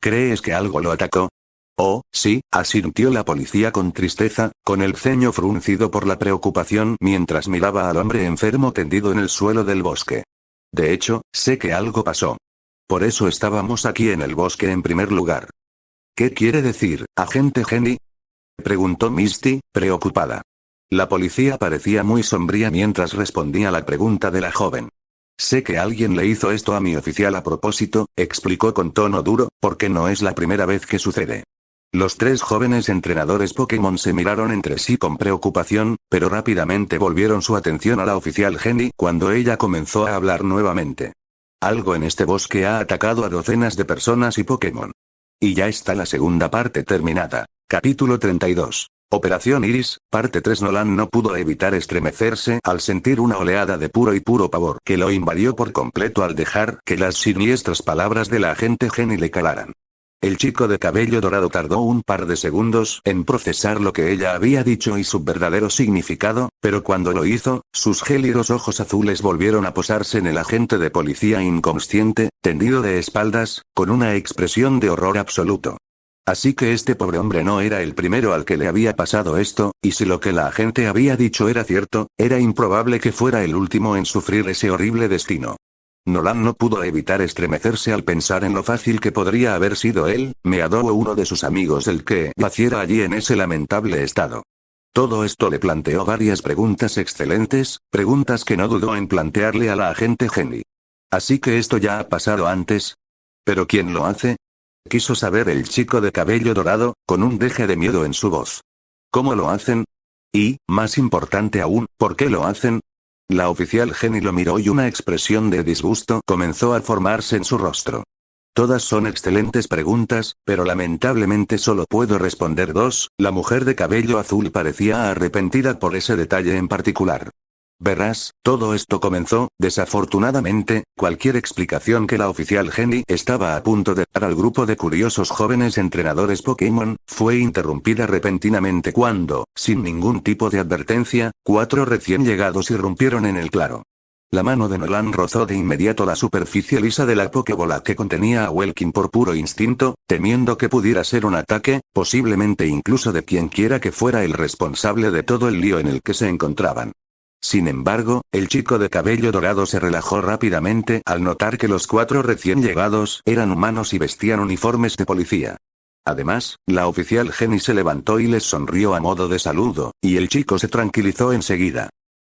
¿Crees que algo lo atacó? Oh, sí, asintió la policía con tristeza, con el ceño fruncido por la preocupación mientras miraba al hombre enfermo tendido en el suelo del bosque. De hecho, sé que algo pasó. Por eso estábamos aquí en el bosque en primer lugar. ¿Qué quiere decir, agente Jenny? Preguntó Misty, preocupada. La policía parecía muy sombría mientras respondía la pregunta de la joven. Sé que alguien le hizo esto a mi oficial a propósito, explicó con tono duro, porque no es la primera vez que sucede. Los tres jóvenes entrenadores Pokémon se miraron entre sí con preocupación, pero rápidamente volvieron su atención a la oficial Jenny cuando ella comenzó a hablar nuevamente. Algo en este bosque ha atacado a docenas de personas y Pokémon. Y ya está la segunda parte terminada. Capítulo 32. Operación Iris, parte 3. Nolan no pudo evitar estremecerse al sentir una oleada de puro pavor que lo invadió por completo al dejar que las siniestras palabras de la agente Jenny le calaran. El chico de cabello dorado tardó un par de segundos en procesar lo que ella había dicho y su verdadero significado, pero cuando lo hizo, sus gélidos ojos azules volvieron a posarse en el agente de policía inconsciente, tendido de espaldas, con una expresión de horror absoluto. Así que este pobre hombre no era el primero al que le había pasado esto, y si lo que la agente había dicho era cierto, era improbable que fuera el último en sufrir ese horrible destino. Nolan no pudo evitar estremecerse al pensar en lo fácil que podría haber sido él, Meadow o uno de sus amigos el que yaciera allí en ese lamentable estado. Todo esto le planteó varias preguntas excelentes, preguntas que no dudó en plantearle a la agente Jenny. Así que esto ya ha pasado antes. ¿Pero quién lo hace? Quiso saber el chico de cabello dorado, con un deje de miedo en su voz. ¿Cómo lo hacen? Y, más importante aún, ¿por qué lo hacen? La oficial Jenny lo miró y una expresión de disgusto comenzó a formarse en su rostro. Todas son excelentes preguntas, pero lamentablemente solo puedo responder dos. La mujer de cabello azul parecía arrepentida por ese detalle en particular. Verás, todo esto comenzó, desafortunadamente, cualquier explicación que la oficial Jenny estaba a punto de dar al grupo de curiosos jóvenes entrenadores Pokémon, fue interrumpida repentinamente cuando, sin ningún tipo de advertencia, 4 recién llegados irrumpieron en el claro. La mano de Nolan rozó de inmediato la superficie lisa de la Pokébola que contenía a Welkin por puro instinto, temiendo que pudiera ser un ataque, posiblemente incluso de quien quiera que fuera el responsable de todo el lío en el que se encontraban. Sin embargo, el chico de cabello dorado se relajó rápidamente al notar que los 4 recién llegados eran humanos y vestían uniformes de policía. Además, la oficial Jenny se levantó y les sonrió a modo de saludo, y el chico se tranquilizó enseguida.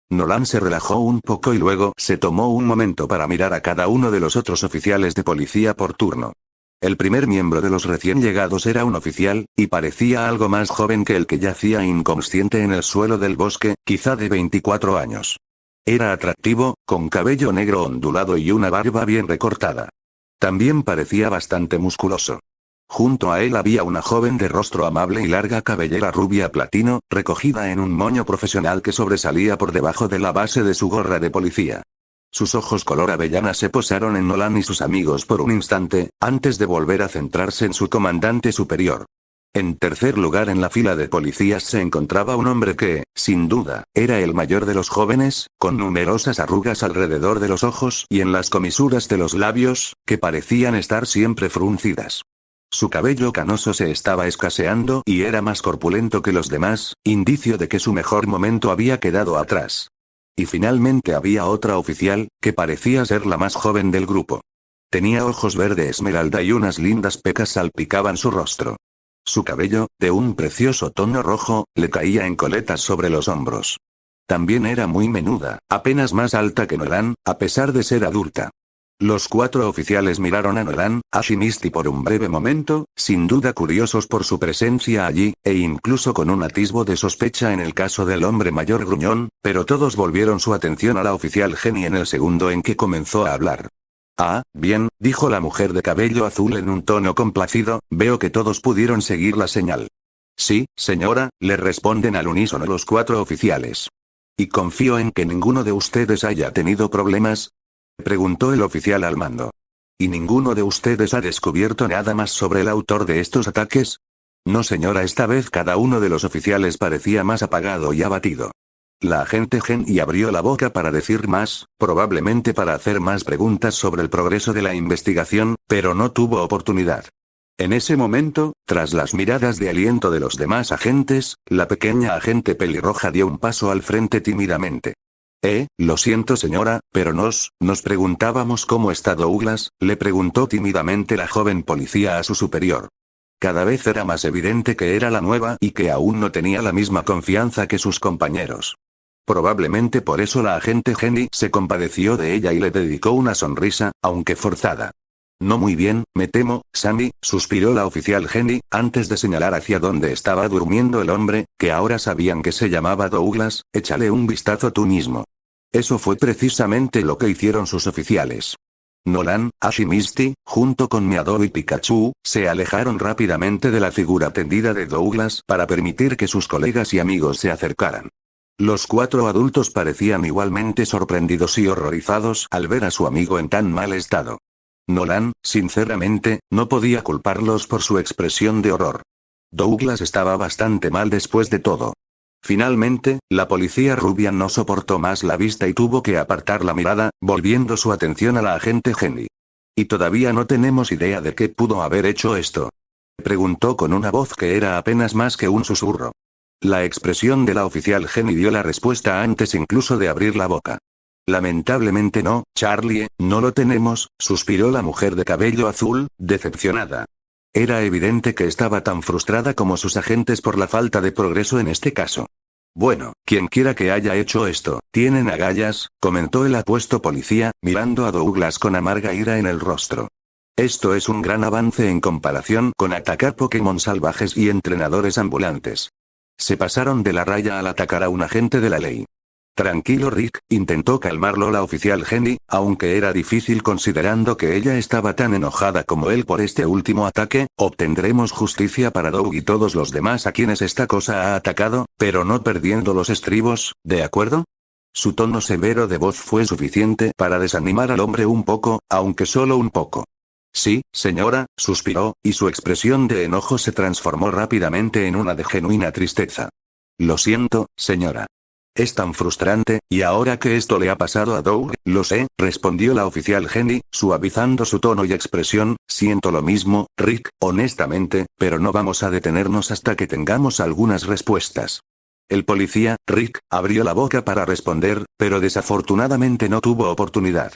Nolan se relajó un poco y luego se tomó un momento para mirar a cada uno de los otros oficiales de policía por turno. El primer miembro de los recién llegados era un oficial, y parecía algo más joven que el que yacía inconsciente en el suelo del bosque, quizá de 24 años. Era atractivo, con cabello negro ondulado y una barba bien recortada. También parecía bastante musculoso. Junto a él había una joven de rostro amable y larga cabellera rubia platino, recogida en un moño profesional que sobresalía por debajo de la base de su gorra de policía. Sus ojos color avellana se posaron en Nolan y sus amigos por un instante, antes de volver a centrarse en su comandante superior. En tercer lugar en la fila de policías se encontraba un hombre que, sin duda, era el mayor de los jóvenes, con numerosas arrugas alrededor de los ojos y en las comisuras de los labios, que parecían estar siempre fruncidas. Su cabello canoso se estaba escaseando y era más corpulento que los demás, indicio de que su mejor momento había quedado atrás. Y finalmente había otra oficial, que parecía ser la más joven del grupo. Tenía ojos verde esmeralda y unas lindas pecas salpicaban su rostro. Su cabello, de un precioso tono rojo, le caía en coletas sobre los hombros. También era muy menuda, apenas más alta que Nolan, a pesar de ser adulta. Los 4 oficiales miraron a Nolan, Ash y Misty por un breve momento, sin duda curiosos por su presencia allí, e incluso con un atisbo de sospecha en el caso del hombre mayor gruñón, pero todos volvieron su atención a la oficial Jenny en el segundo en que comenzó a hablar. Ah, bien, dijo la mujer de cabello azul en un tono complacido, veo que todos pudieron seguir la señal. Sí, señora, le responden al unísono los 4 oficiales. ¿Y confío en que ninguno de ustedes haya tenido problemas?, preguntó el oficial al mando. ¿Y ninguno de ustedes ha descubierto nada más sobre el autor de estos ataques? No, señora, esta vez cada uno de los oficiales parecía más apagado y abatido. La agente Jenny abrió la boca para decir más, probablemente para hacer más preguntas sobre el progreso de la investigación, pero no tuvo oportunidad. En ese momento, tras las miradas de aliento de los demás agentes, la pequeña agente pelirroja dio un paso al frente tímidamente. Lo siento señora, pero nos preguntábamos cómo está Douglas, le preguntó tímidamente la joven policía a su superior. Cada vez era más evidente que era la nueva y que aún no tenía la misma confianza que sus compañeros. Probablemente por eso la agente Jenny se compadeció de ella y le dedicó una sonrisa, aunque forzada. No muy bien, me temo, Sammy, suspiró la oficial Jenny, antes de señalar hacia donde estaba durmiendo el hombre, que ahora sabían que se llamaba Douglas, échale un vistazo tú mismo. Eso fue precisamente lo que hicieron sus oficiales. Nolan, Ash y Misty, junto con Meadow y Pikachu, se alejaron rápidamente de la figura tendida de Douglas para permitir que sus colegas y amigos se acercaran. Los 4 adultos parecían igualmente sorprendidos y horrorizados al ver a su amigo en tan mal estado. Nolan, sinceramente, no podía culparlos por su expresión de horror. Douglas estaba bastante mal después de todo. Finalmente, la policía rubia no soportó más la vista y tuvo que apartar la mirada, volviendo su atención a la agente Jenny. ¿Y todavía no tenemos idea de qué pudo haber hecho esto?, preguntó con una voz que era apenas más que un susurro. La expresión de la oficial Jenny dio la respuesta antes incluso de abrir la boca. Lamentablemente no, Charlie, no lo tenemos, suspiró la mujer de cabello azul, decepcionada. Era evidente que estaba tan frustrada como sus agentes por la falta de progreso en este caso. Bueno, quien quiera que haya hecho esto, tienen agallas, comentó el apuesto policía, mirando a Douglas con amarga ira en el rostro. Esto es un gran avance en comparación con atacar Pokémon salvajes y entrenadores ambulantes. Se pasaron de la raya al atacar a un agente de la ley. Tranquilo Rick, intentó calmarlo la oficial Jenny, aunque era difícil considerando que ella estaba tan enojada como él por este último ataque. Obtendremos justicia para Doug y todos los demás a quienes esta cosa ha atacado, pero no perdiendo los estribos, ¿de acuerdo? Su tono severo de voz fue suficiente para desanimar al hombre un poco, aunque solo un poco. Sí, señora, suspiró, y su expresión de enojo se transformó rápidamente en una de genuina tristeza. Lo siento, señora. Es tan frustrante, y ahora que esto le ha pasado a Doug, lo sé, respondió la oficial Jenny, suavizando su tono y expresión, siento lo mismo, Rick, honestamente, pero no vamos a detenernos hasta que tengamos algunas respuestas. El policía, Rick, abrió la boca para responder, pero desafortunadamente no tuvo oportunidad.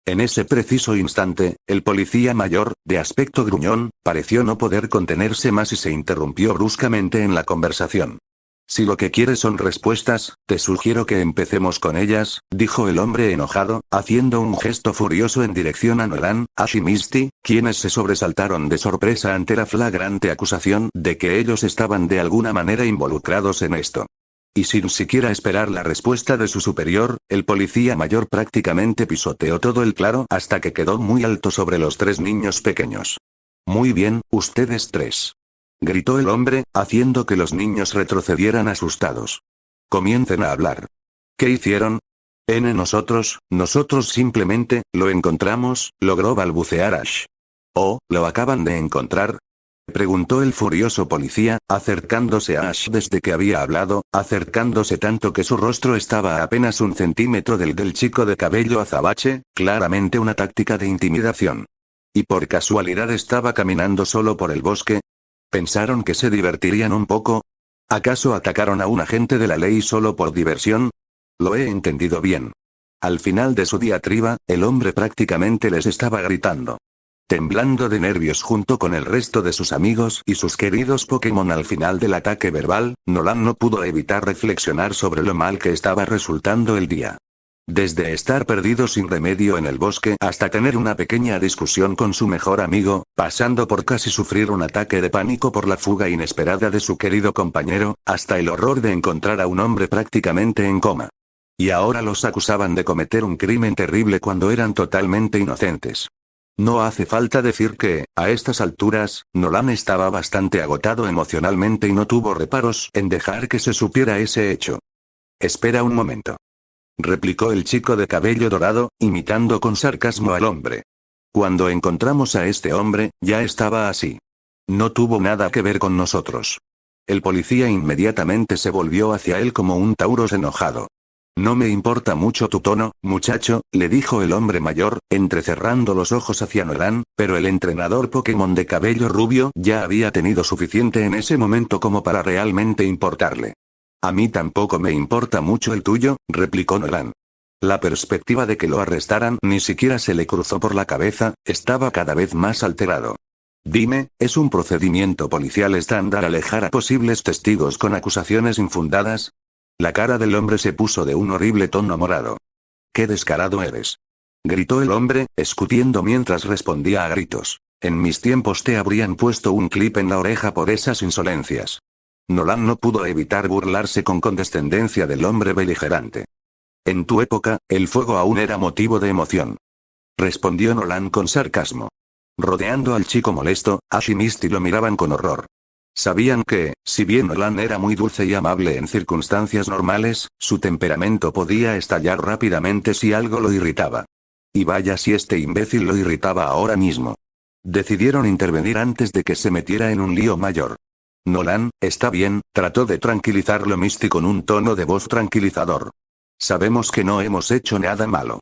En ese preciso instante, el policía mayor, de aspecto gruñón, pareció no poder contenerse más y se interrumpió bruscamente en la conversación. Si lo que quieres son respuestas, te sugiero que empecemos con ellas, dijo el hombre enojado, haciendo un gesto furioso en dirección a Nolan, Ash y Misty, quienes se sobresaltaron de sorpresa ante la flagrante acusación de que ellos estaban de alguna manera involucrados en esto. Y sin siquiera esperar la respuesta de su superior, el policía mayor prácticamente pisoteó todo el claro hasta que quedó muy alto sobre los 3 niños pequeños. Muy bien, ustedes 3. Gritó el hombre, haciendo que los niños retrocedieran asustados. Comiencen a hablar. ¿Qué hicieron? Nosotros simplemente, lo encontramos, logró balbucear Ash. ¿Oh, lo acaban de encontrar? Preguntó el furioso policía, acercándose a Ash desde que había hablado, acercándose tanto que su rostro estaba a apenas 1 centímetro del chico de cabello azabache, claramente una táctica de intimidación. ¿Y por casualidad estaba caminando solo por el bosque? ¿Pensaron que se divertirían un poco? ¿Acaso atacaron a un agente de la ley solo por diversión? Lo he entendido bien. Al final de su diatriba, el hombre prácticamente les estaba gritando. Temblando de nervios junto con el resto de sus amigos y sus queridos Pokémon al final del ataque verbal, Nolan no pudo evitar reflexionar sobre lo mal que estaba resultando el día. Desde estar perdido sin remedio en el bosque hasta tener una pequeña discusión con su mejor amigo, pasando por casi sufrir un ataque de pánico por la fuga inesperada de su querido compañero, hasta el horror de encontrar a un hombre prácticamente en coma. Y ahora los acusaban de cometer un crimen terrible cuando eran totalmente inocentes. No hace falta decir que, a estas alturas, Nolan estaba bastante agotado emocionalmente y no tuvo reparos en dejar que se supiera ese hecho. Espera un momento. Replicó el chico de cabello dorado, imitando con sarcasmo al hombre. Cuando encontramos a este hombre, ya estaba así. No tuvo nada que ver con nosotros. El policía inmediatamente se volvió hacia él como un tauros enojado. No me importa mucho tu tono, muchacho, le dijo el hombre mayor, entrecerrando los ojos hacia Nolan, pero el entrenador Pokémon de cabello rubio ya había tenido suficiente en ese momento como para realmente importarle. A mí tampoco me importa mucho el tuyo, replicó Nolan. La perspectiva de que lo arrestaran ni siquiera se le cruzó por la cabeza, estaba cada vez más alterado. Dime, ¿es un procedimiento policial estándar alejar a posibles testigos con acusaciones infundadas? La cara del hombre se puso de un horrible tono morado. ¡Qué descarado eres!, gritó el hombre, escupiendo mientras respondía a gritos. En mis tiempos te habrían puesto un clip en la oreja por esas insolencias. Nolan no pudo evitar burlarse con condescendencia del hombre beligerante. En tu época, el fuego aún era motivo de emoción, respondió Nolan con sarcasmo. Rodeando al chico molesto, Ash y Misty lo miraban con horror. Sabían que, si bien Nolan era muy dulce y amable en circunstancias normales, su temperamento podía estallar rápidamente si algo lo irritaba. Y vaya si este imbécil lo irritaba ahora mismo. Decidieron intervenir antes de que se metiera en un lío mayor. Nolan, está bien, trató de tranquilizarlo Misty con un tono de voz tranquilizador. Sabemos que no hemos hecho nada malo.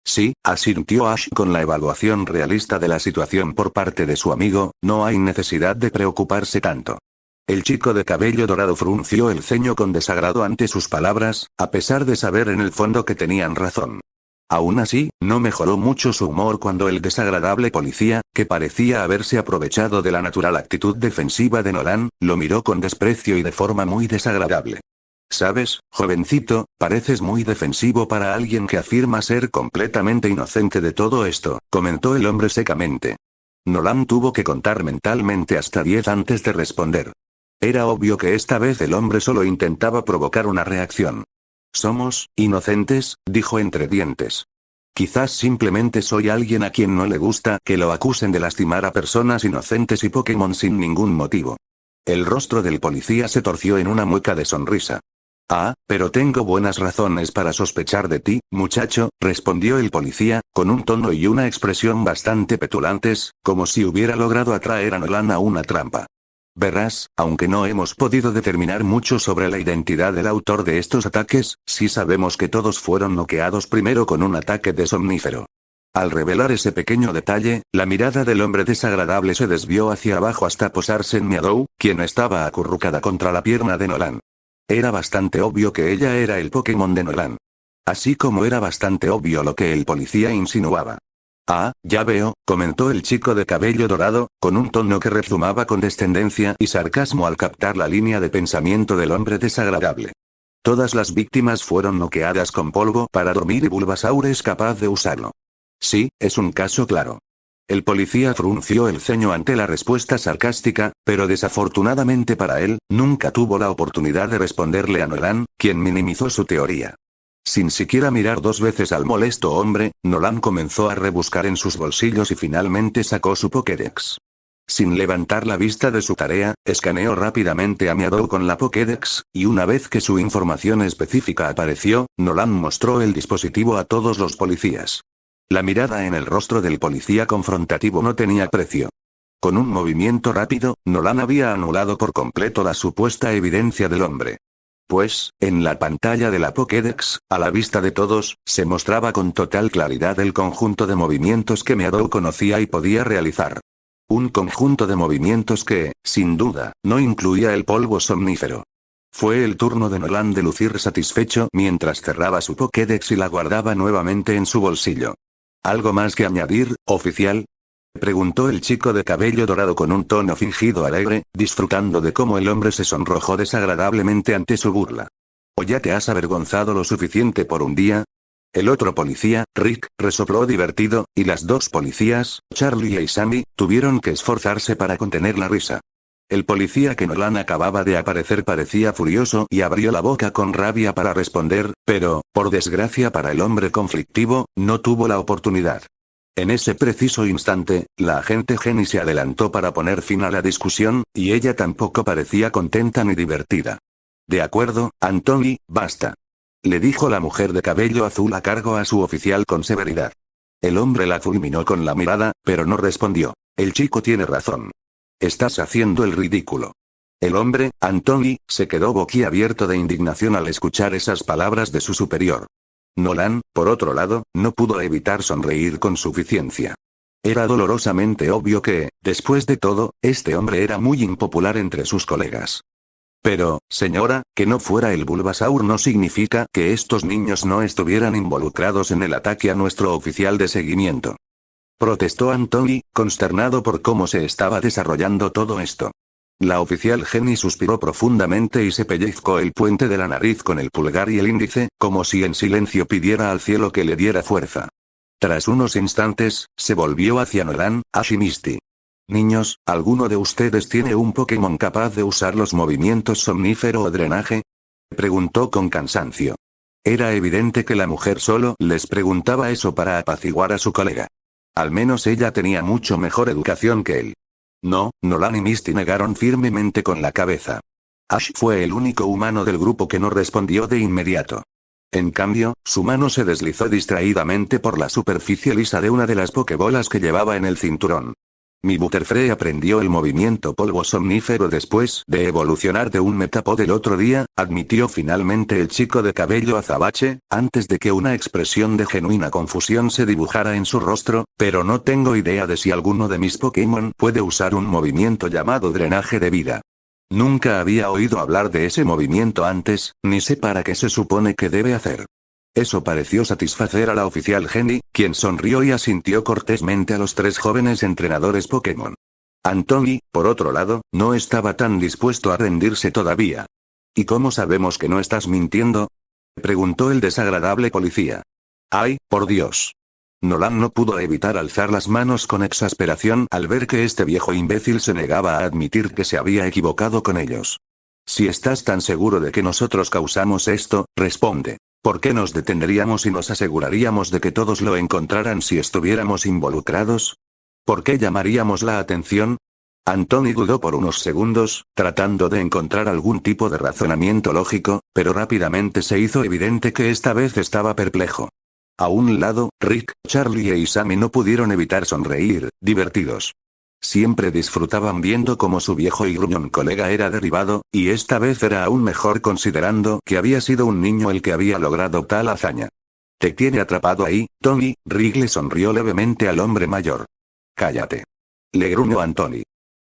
Sí, asintió Ash con la evaluación realista de la situación por parte de su amigo, no hay necesidad de preocuparse tanto. El chico de cabello dorado frunció el ceño con desagrado ante sus palabras, a pesar de saber en el fondo que tenían razón. Aún así, no mejoró mucho su humor cuando el desagradable policía, que parecía haberse aprovechado de la natural actitud defensiva de Nolan, lo miró con desprecio y de forma muy desagradable. Sabes, jovencito, pareces muy defensivo para alguien que afirma ser completamente inocente de todo esto, comentó el hombre secamente. Nolan tuvo que contar mentalmente hasta 10 antes de responder. Era obvio que esta vez el hombre solo intentaba provocar una reacción. Somos inocentes, dijo entre dientes. Quizás simplemente soy alguien a quien no le gusta que lo acusen de lastimar a personas inocentes y Pokémon sin ningún motivo. El rostro del policía se torció en una mueca de sonrisa. Ah, pero tengo buenas razones para sospechar de ti, muchacho, respondió el policía, con un tono y una expresión bastante petulantes, como si hubiera logrado atraer a Nolan a una trampa. Verás, aunque no hemos podido determinar mucho sobre la identidad del autor de estos ataques, sí sabemos que todos fueron noqueados primero con un ataque de somnífero. Al revelar ese pequeño detalle, la mirada del hombre desagradable se desvió hacia abajo hasta posarse en Meadow, quien estaba acurrucada contra la pierna de Nolan. Era bastante obvio que ella era el Pokémon de Nolan. Así como era bastante obvio lo que el policía insinuaba. Ah, ya veo, comentó el chico de cabello dorado, con un tono que rezumaba condescendencia y sarcasmo al captar la línea de pensamiento del hombre desagradable. Todas las víctimas fueron noqueadas con polvo para dormir y Bulbasaur es capaz de usarlo. Sí, es un caso claro. El policía frunció el ceño ante la respuesta sarcástica, pero desafortunadamente para él, nunca tuvo la oportunidad de responderle a Nolan, quien minimizó su teoría. Sin siquiera mirar 2 veces al molesto hombre, Nolan comenzó a rebuscar en sus bolsillos y finalmente sacó su Pokédex. Sin levantar la vista de su tarea, escaneó rápidamente a Meadow con la Pokédex, y una vez que su información específica apareció, Nolan mostró el dispositivo a todos los policías. La mirada en el rostro del policía confrontativo no tenía precio. Con un movimiento rápido, Nolan había anulado por completo la supuesta evidencia del hombre. Pues, en la pantalla de la Pokédex, a la vista de todos, se mostraba con total claridad el conjunto de movimientos que Meadow conocía y podía realizar. Un conjunto de movimientos que, sin duda, no incluía el polvo somnífero. Fue el turno de Nolan de lucir satisfecho mientras cerraba su Pokédex y la guardaba nuevamente en su bolsillo. ¿Algo más que añadir, oficial?, preguntó el chico de cabello dorado con un tono fingido alegre, disfrutando de cómo el hombre se sonrojó desagradablemente ante su burla. ¿O ya te has avergonzado lo suficiente por un día? El otro policía, Rick, resopló divertido, y las 2 policías, Charlie y Sammy, tuvieron que esforzarse para contener la risa. El policía que Nolan acababa de aparecer parecía furioso y abrió la boca con rabia para responder, pero, por desgracia para el hombre conflictivo, no tuvo la oportunidad. En ese preciso instante, la agente Jenny se adelantó para poner fin a la discusión, y ella tampoco parecía contenta ni divertida. De acuerdo, Anthony, basta. Le dijo la mujer de cabello azul a cargo a su oficial con severidad. El hombre la fulminó con la mirada, pero no respondió. El chico tiene razón. Estás haciendo el ridículo. El hombre, Anthony, se quedó boquiabierto de indignación al escuchar esas palabras de su superior. Nolan, por otro lado, no pudo evitar sonreír con suficiencia. Era dolorosamente obvio que, después de todo, este hombre era muy impopular entre sus colegas. Pero, señora, que no fuera el Bulbasaur no significa que estos niños no estuvieran involucrados en el ataque a nuestro oficial de seguimiento. Protestó Anthony, consternado por cómo se estaba desarrollando todo esto. La oficial Jenny suspiró profundamente y se pellizcó el puente de la nariz con el pulgar y el índice, como si en silencio pidiera al cielo que le diera fuerza. Tras unos instantes, se volvió hacia Nolan, Ash y Misty. Niños, ¿alguno de ustedes tiene un Pokémon capaz de usar los movimientos somnífero o drenaje? Preguntó con cansancio. Era evidente que la mujer solo les preguntaba eso para apaciguar a su colega. Al menos ella tenía mucho mejor educación que él. No, Nolan y Misty negaron firmemente con la cabeza. Ash fue el único humano del grupo que no respondió de inmediato. En cambio, su mano se deslizó distraídamente por la superficie lisa de una de las pokebolas que llevaba en el cinturón. Mi Butterfree aprendió el movimiento polvo somnífero después de evolucionar de un Metapod el otro día, admitió finalmente el chico de cabello azabache, antes de que una expresión de genuina confusión se dibujara en su rostro, pero no tengo idea de si alguno de mis Pokémon puede usar un movimiento llamado drenaje de vida. Nunca había oído hablar de ese movimiento antes, ni sé para qué se supone que debe hacer. Eso pareció satisfacer a la oficial Jenny, quien sonrió y asintió cortésmente a los tres jóvenes entrenadores Pokémon. Anthony, por otro lado, no estaba tan dispuesto a rendirse todavía. ¿Y cómo sabemos que no estás mintiendo?, preguntó el desagradable policía. ¡Ay, por Dios! Nolan no pudo evitar alzar las manos con exasperación al ver que este viejo imbécil se negaba a admitir que se había equivocado con ellos. Si estás tan seguro de que nosotros causamos esto, responde. ¿Por qué nos detendríamos y nos aseguraríamos de que todos lo encontraran si estuviéramos involucrados? ¿Por qué llamaríamos la atención? Anthony dudó por unos segundos, tratando de encontrar algún tipo de razonamiento lógico, pero rápidamente se hizo evidente que esta vez estaba perplejo. A un lado, Rick, Charlie e Isami no pudieron evitar sonreír, divertidos. Siempre disfrutaban viendo cómo su viejo y gruñón colega era derribado, y esta vez era aún mejor considerando que había sido un niño el que había logrado tal hazaña. «Te tiene atrapado ahí, Tony», Rick le sonrió levemente al hombre mayor. «Cállate», le gruñó Anthony.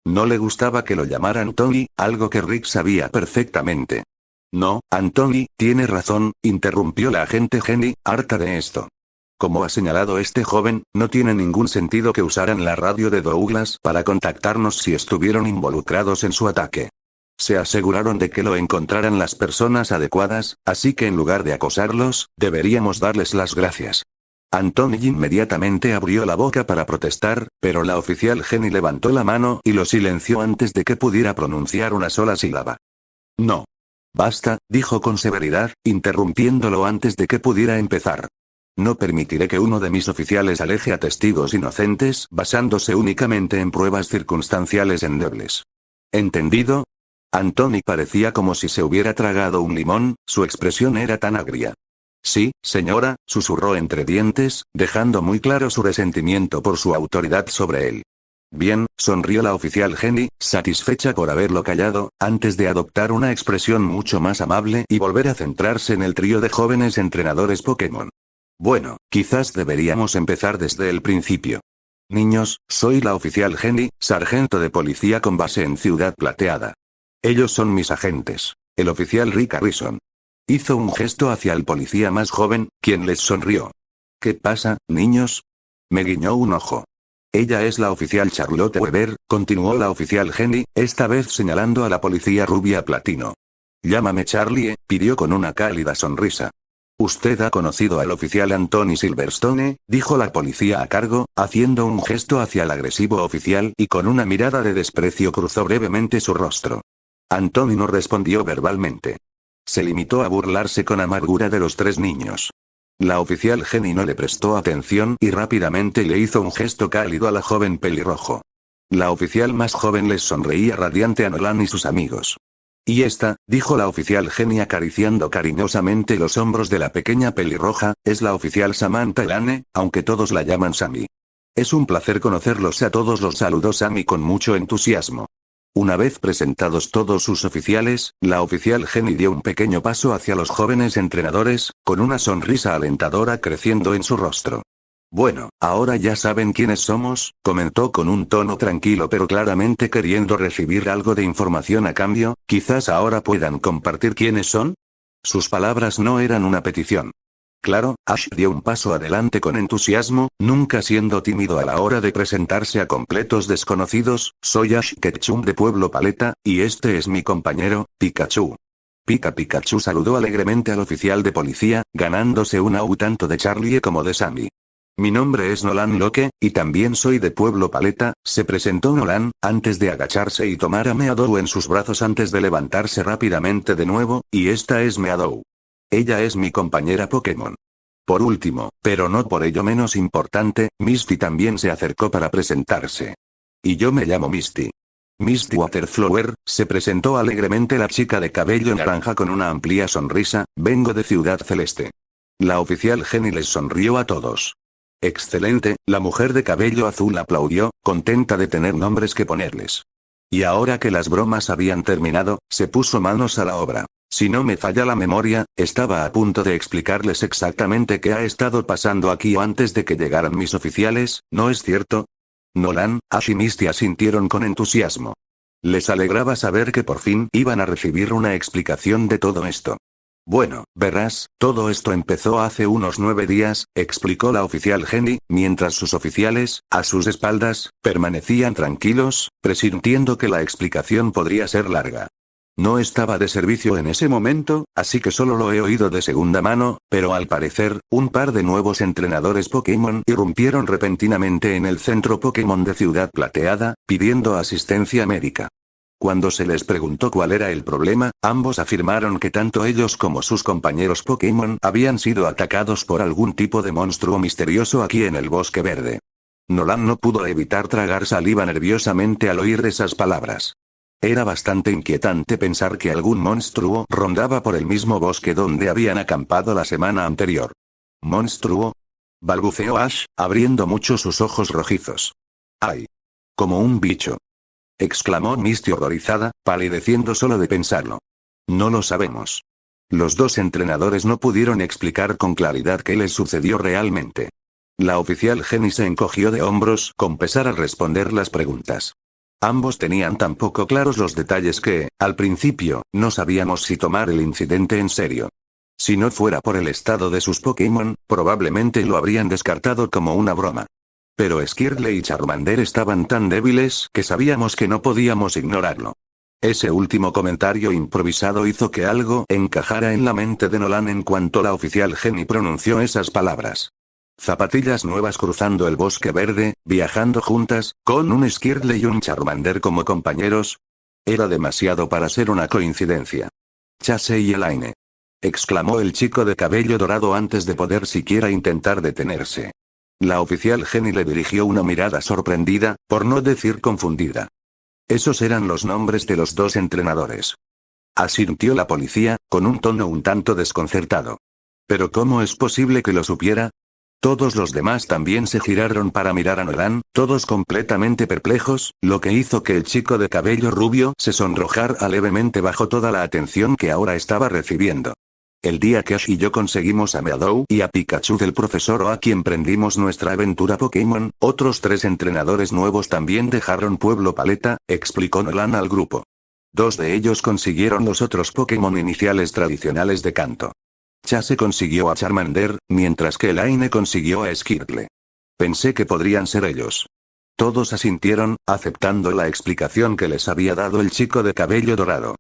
No le gustaba que lo llamaran Tony, algo que Rick sabía perfectamente. «No, Anthony, tiene razón», interrumpió la agente Jenny, harta de esto. Como ha señalado este joven, no tiene ningún sentido que usaran la radio de Douglas para contactarnos si estuvieron involucrados en su ataque. Se aseguraron de que lo encontraran las personas adecuadas, así que en lugar de acosarlos, deberíamos darles las gracias. Anthony inmediatamente abrió la boca para protestar, pero la oficial Jenny levantó la mano y lo silenció antes de que pudiera pronunciar una sola sílaba. «No. Basta», dijo con severidad, interrumpiéndolo antes de que pudiera empezar. «No permitiré que uno de mis oficiales aleje a testigos inocentes basándose únicamente en pruebas circunstanciales endebles. ¿Entendido?». Anthony parecía como si se hubiera tragado un limón, su expresión era tan agria. «Sí, señora», susurró entre dientes, dejando muy claro su resentimiento por su autoridad sobre él. «Bien», sonrió la oficial Jenny, satisfecha por haberlo callado, antes de adoptar una expresión mucho más amable y volver a centrarse en el trío de jóvenes entrenadores Pokémon. «Bueno, quizás deberíamos empezar desde el principio. Niños, soy la oficial Jenny, sargento de policía con base en Ciudad Plateada. Ellos son mis agentes. El oficial Rick Harrison». Hizo un gesto hacia el policía más joven, quien les sonrió. «¿Qué pasa, niños?». Me guiñó un ojo. «Ella es la oficial Charlotte Weber», continuó la oficial Jenny, esta vez señalando a la policía rubia platino. «Llámame Charlie», pidió con una cálida sonrisa. «Usted ha conocido al oficial Anthony Silverstone», dijo la policía a cargo, haciendo un gesto hacia el agresivo oficial y con una mirada de desprecio cruzó brevemente su rostro. Anthony no respondió verbalmente. Se limitó a burlarse con amargura de los tres niños. La oficial Jenny no le prestó atención y rápidamente le hizo un gesto cálido a la joven pelirrojo. La oficial más joven les sonreía radiante a Nolan y sus amigos. «Y esta», dijo la oficial Jenny acariciando cariñosamente los hombros de la pequeña pelirroja, «es la oficial Samantha Lane, aunque todos la llaman Sammy. Es un placer conocerlos a todos», los saludó Sammy con mucho entusiasmo. Una vez presentados todos sus oficiales, la oficial Jenny dio un pequeño paso hacia los jóvenes entrenadores, con una sonrisa alentadora creciendo en su rostro. «Bueno, ahora ya saben quiénes somos», comentó con un tono tranquilo pero claramente queriendo recibir algo de información a cambio. «Quizás ahora puedan compartir quiénes son». Sus palabras no eran una petición. Claro, Ash dio un paso adelante con entusiasmo, nunca siendo tímido a la hora de presentarse a completos desconocidos. Soy Ash Ketchum de Pueblo Paleta, y este es mi compañero, Pikachu. Pikachu saludó alegremente al oficial de policía, ganándose un au tanto de Charlie como de Sammy. Mi nombre es Nolan Locke, y también soy de Pueblo Paleta, se presentó Nolan, antes de agacharse y tomar a Meadow en sus brazos antes de levantarse rápidamente de nuevo, y esta es Meadow. Ella es mi compañera Pokémon. Por último, pero no por ello menos importante, Misty también se acercó para presentarse. Y yo me llamo Misty. Misty Waterflower, se presentó alegremente la chica de cabello naranja con una amplia sonrisa, vengo de Ciudad Celeste. La oficial Jenny les sonrió a todos. Excelente, la mujer de cabello azul aplaudió, contenta de tener nombres que ponerles. Y ahora que las bromas habían terminado, se puso manos a la obra. Si no me falla la memoria, estaba a punto de explicarles exactamente qué ha estado pasando aquí antes de que llegaran mis oficiales, ¿no es cierto? Nolan, Ash y Misty asintieron con entusiasmo. Les alegraba saber que por fin iban a recibir una explicación de todo esto. Bueno, verás, todo esto empezó hace unos 9 días, explicó la oficial Jenny, mientras sus oficiales, a sus espaldas, permanecían tranquilos, presintiendo que la explicación podría ser larga. No estaba de servicio en ese momento, así que solo lo he oído de segunda mano, pero al parecer, un par de nuevos entrenadores Pokémon irrumpieron repentinamente en el centro Pokémon de Ciudad Plateada, pidiendo asistencia médica. Cuando se les preguntó cuál era el problema, ambos afirmaron que tanto ellos como sus compañeros Pokémon habían sido atacados por algún tipo de monstruo misterioso aquí en el Bosque Verde. Nolan no pudo evitar tragar saliva nerviosamente al oír esas palabras. Era bastante inquietante pensar que algún monstruo rondaba por el mismo bosque donde habían acampado la semana anterior. ¿Monstruo? Balbuceó Ash, abriendo mucho sus ojos rojizos. ¡Ay! Como un bicho. Exclamó Misty horrorizada, palideciendo solo de pensarlo. No lo sabemos. Los dos entrenadores no pudieron explicar con claridad qué les sucedió realmente. La oficial Jenny se encogió de hombros con pesar al responder las preguntas. Ambos tenían tan poco claros los detalles que, al principio, no sabíamos si tomar el incidente en serio. Si no fuera por el estado de sus Pokémon, probablemente lo habrían descartado como una broma. Pero Skirtle y Charmander estaban tan débiles que sabíamos que no podíamos ignorarlo. Ese último comentario improvisado hizo que algo encajara en la mente de Nolan en cuanto la oficial Jenny pronunció esas palabras. Zapatillas nuevas cruzando el Bosque Verde, viajando juntas, con un Skirtle y un Charmander como compañeros. Era demasiado para ser una coincidencia. Chase y Elaine. Exclamó el chico de cabello dorado antes de poder siquiera intentar detenerse. La oficial Jenny le dirigió una mirada sorprendida, por no decir confundida. Esos eran los nombres de los dos entrenadores. Asintió la policía, con un tono un tanto desconcertado. ¿Pero cómo es posible que lo supiera? Todos los demás también se giraron para mirar a Nolan, todos completamente perplejos, lo que hizo que el chico de cabello rubio se sonrojara levemente bajo toda la atención que ahora estaba recibiendo. El día que Ash y yo conseguimos a Meadow y a Pikachu del profesor O a quien prendimos nuestra aventura Pokémon, otros 3 entrenadores nuevos también dejaron Pueblo Paleta, explicó Nolan al grupo. 2 de ellos consiguieron los otros Pokémon iniciales tradicionales de Kanto. Chase consiguió a Charmander, mientras que Elaine consiguió a Skirtle. Pensé que podrían ser ellos. Todos asintieron, aceptando la explicación que les había dado el chico de cabello dorado.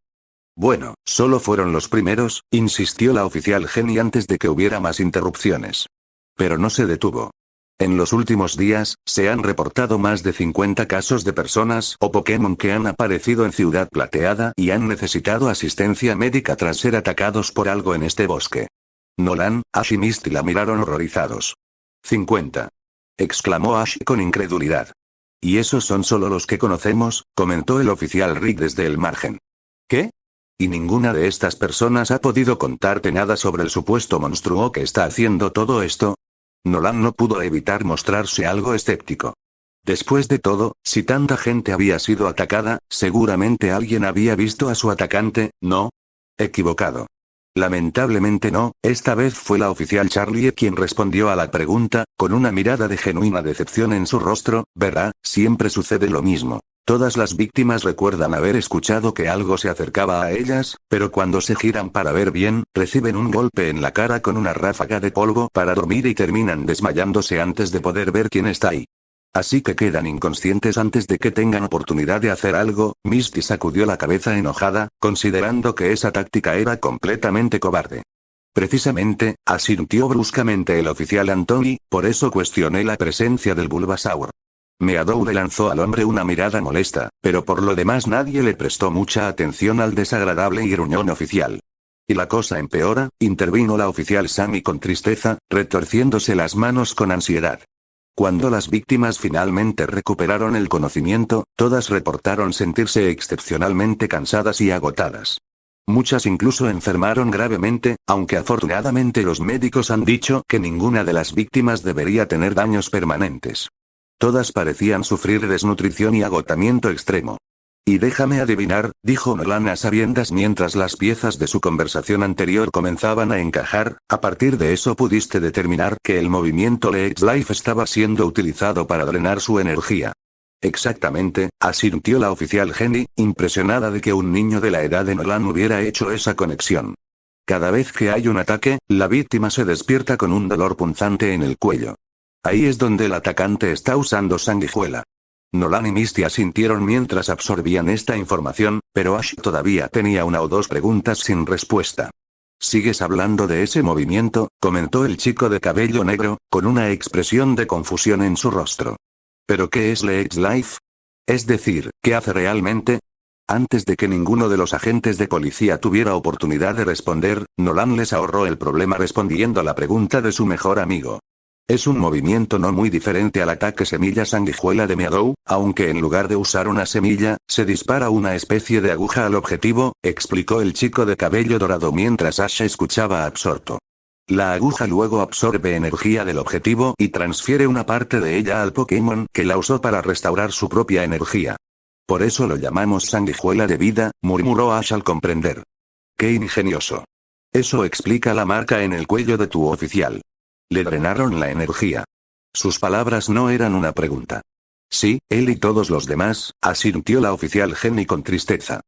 Bueno, solo fueron los primeros, insistió la oficial Jenny antes de que hubiera más interrupciones. Pero no se detuvo. En los últimos días, se han reportado más de 50 casos de personas o Pokémon que han aparecido en Ciudad Plateada y han necesitado asistencia médica tras ser atacados por algo en este bosque. Nolan, Ash y Misty la miraron horrorizados. 50. Exclamó Ash con incredulidad. Y esos son solo los que conocemos, comentó el oficial Rick desde el margen. ¿Qué? ¿Y ninguna de estas personas ha podido contarte nada sobre el supuesto monstruo que está haciendo todo esto? Nolan no pudo evitar mostrarse algo escéptico. Después de todo, si tanta gente había sido atacada, seguramente alguien había visto a su atacante, ¿no? Equivocado. Lamentablemente no, esta vez fue la oficial Charlie quien respondió a la pregunta, con una mirada de genuina decepción en su rostro, ¿verdad? Siempre sucede lo mismo. Todas las víctimas recuerdan haber escuchado que algo se acercaba a ellas, pero cuando se giran para ver bien, reciben un golpe en la cara con una ráfaga de polvo para dormir y terminan desmayándose antes de poder ver quién está ahí. Así que quedan inconscientes antes de que tengan oportunidad de hacer algo. Misty sacudió la cabeza enojada, considerando que esa táctica era completamente cobarde. Precisamente, asintió bruscamente el oficial Anthony, por eso cuestioné la presencia del Bulbasaur. Meadow le lanzó al hombre una mirada molesta, pero por lo demás nadie le prestó mucha atención al desagradable y gruñón oficial. Y la cosa empeora, intervino la oficial Sammy con tristeza, retorciéndose las manos con ansiedad. Cuando las víctimas finalmente recuperaron el conocimiento, todas reportaron sentirse excepcionalmente cansadas y agotadas. Muchas incluso enfermaron gravemente, aunque afortunadamente los médicos han dicho que ninguna de las víctimas debería tener daños permanentes. Todas parecían sufrir desnutrición y agotamiento extremo. Y déjame adivinar, dijo Nolan a sabiendas mientras las piezas de su conversación anterior comenzaban a encajar, a partir de eso pudiste determinar que el movimiento Leech Life estaba siendo utilizado para drenar su energía. Exactamente, asintió la oficial Jenny, impresionada de que un niño de la edad de Nolan hubiera hecho esa conexión. Cada vez que hay un ataque, la víctima se despierta con un dolor punzante en el cuello. Ahí es donde el atacante está usando sanguijuela. Nolan y Misty asintieron mientras absorbían esta información, pero Ash todavía tenía una o dos preguntas sin respuesta. ¿Sigues hablando de ese movimiento?, comentó el chico de cabello negro, con una expresión de confusión en su rostro. ¿Pero qué es Leech Life? Es decir, ¿qué hace realmente? Antes de que ninguno de los agentes de policía tuviera oportunidad de responder, Nolan les ahorró el problema respondiendo a la pregunta de su mejor amigo. Es un movimiento no muy diferente al ataque semilla sanguijuela de Meadow, aunque en lugar de usar una semilla, se dispara una especie de aguja al objetivo, explicó el chico de cabello dorado mientras Ash escuchaba absorto. La aguja luego absorbe energía del objetivo y transfiere una parte de ella al Pokémon que la usó para restaurar su propia energía. Por eso lo llamamos sanguijuela de vida, murmuró Ash al comprender. ¡Qué ingenioso! Eso explica la marca en el cuello de tu oficial. Le drenaron la energía. Sus palabras no eran una pregunta. Sí, él y todos los demás, asintió la oficial Jenny con tristeza.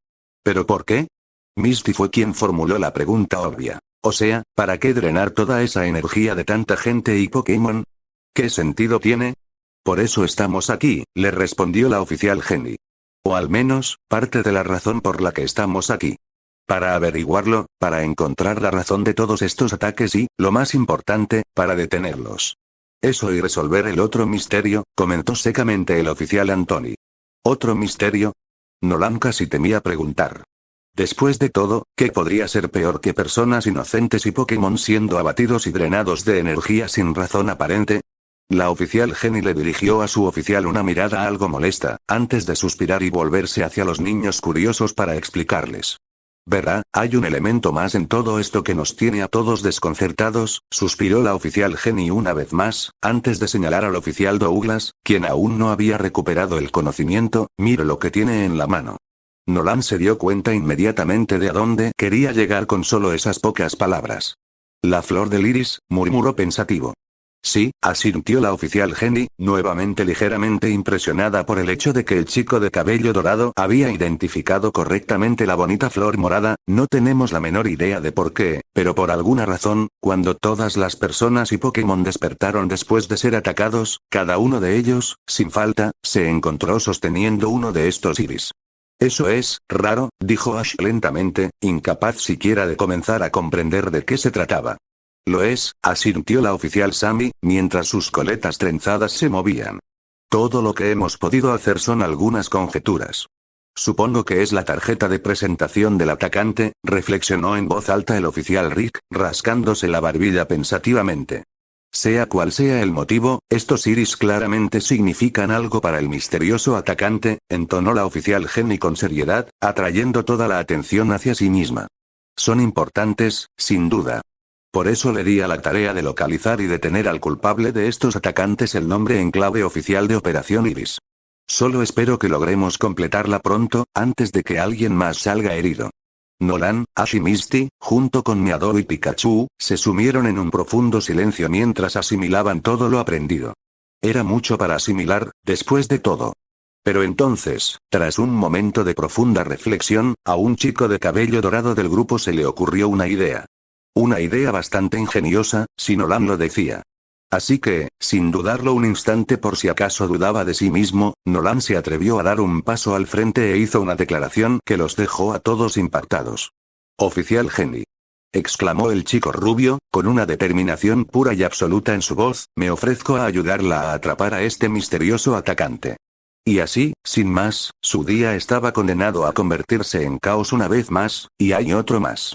¿Pero por qué? Misty fue quien formuló la pregunta obvia. O sea, ¿para qué drenar toda esa energía de tanta gente y Pokémon? ¿Qué sentido tiene? Por eso estamos aquí, le respondió la oficial Jenny. O al menos, parte de la razón por la que estamos aquí. Para averiguarlo, para encontrar la razón de todos estos ataques y, lo más importante, para detenerlos. Eso y resolver el otro misterio, comentó secamente el oficial Anthony. ¿Otro misterio? Nolan casi temía preguntar. Después de todo, ¿qué podría ser peor que personas inocentes y Pokémon siendo abatidos y drenados de energía sin razón aparente? La oficial Jenny le dirigió a su oficial una mirada algo molesta, antes de suspirar y volverse hacia los niños curiosos para explicarles. Verá, hay un elemento más en todo esto que nos tiene a todos desconcertados, suspiró la oficial Jenny una vez más, antes de señalar al oficial Douglas, quien aún no había recuperado el conocimiento. Mire lo que tiene en la mano. Nolan se dio cuenta inmediatamente de a dónde quería llegar con solo esas pocas palabras. La flor del iris, murmuró pensativo. Sí, asintió la oficial Jenny, nuevamente ligeramente impresionada por el hecho de que el chico de cabello dorado había identificado correctamente la bonita flor morada. No tenemos la menor idea de por qué, pero por alguna razón, cuando todas las personas y Pokémon despertaron después de ser atacados, cada uno de ellos, sin falta, se encontró sosteniendo uno de estos iris. Eso es raro, dijo Ash lentamente, incapaz siquiera de comenzar a comprender de qué se trataba. Lo es, asintió la oficial Sammy, mientras sus coletas trenzadas se movían. Todo lo que hemos podido hacer son algunas conjeturas. Supongo que es la tarjeta de presentación del atacante, reflexionó en voz alta el oficial Rick, rascándose la barbilla pensativamente. Sea cual sea el motivo, estos iris claramente significan algo para el misterioso atacante, entonó la oficial Jenny con seriedad, atrayendo toda la atención hacia sí misma. Son importantes, sin duda. Por eso le di a la tarea de localizar y detener al culpable de estos atacantes el nombre en clave oficial de Operación Iris. Solo espero que logremos completarla pronto, antes de que alguien más salga herido. Nolan, Ash y Misty, junto con Meadow y Pikachu, se sumieron en un profundo silencio mientras asimilaban todo lo aprendido. Era mucho para asimilar, después de todo. Pero entonces, tras un momento de profunda reflexión, a un chico de cabello dorado del grupo se le ocurrió una idea. Una idea bastante ingeniosa, si Nolan lo decía. Así que, sin dudarlo un instante por si acaso dudaba de sí mismo, Nolan se atrevió a dar un paso al frente e hizo una declaración que los dejó a todos impactados. «Oficial Henry», exclamó el chico rubio, con una determinación pura y absoluta en su voz, «me ofrezco a ayudarla a atrapar a este misterioso atacante». Y así, sin más, su día estaba condenado a convertirse en caos una vez más, y hay otro más.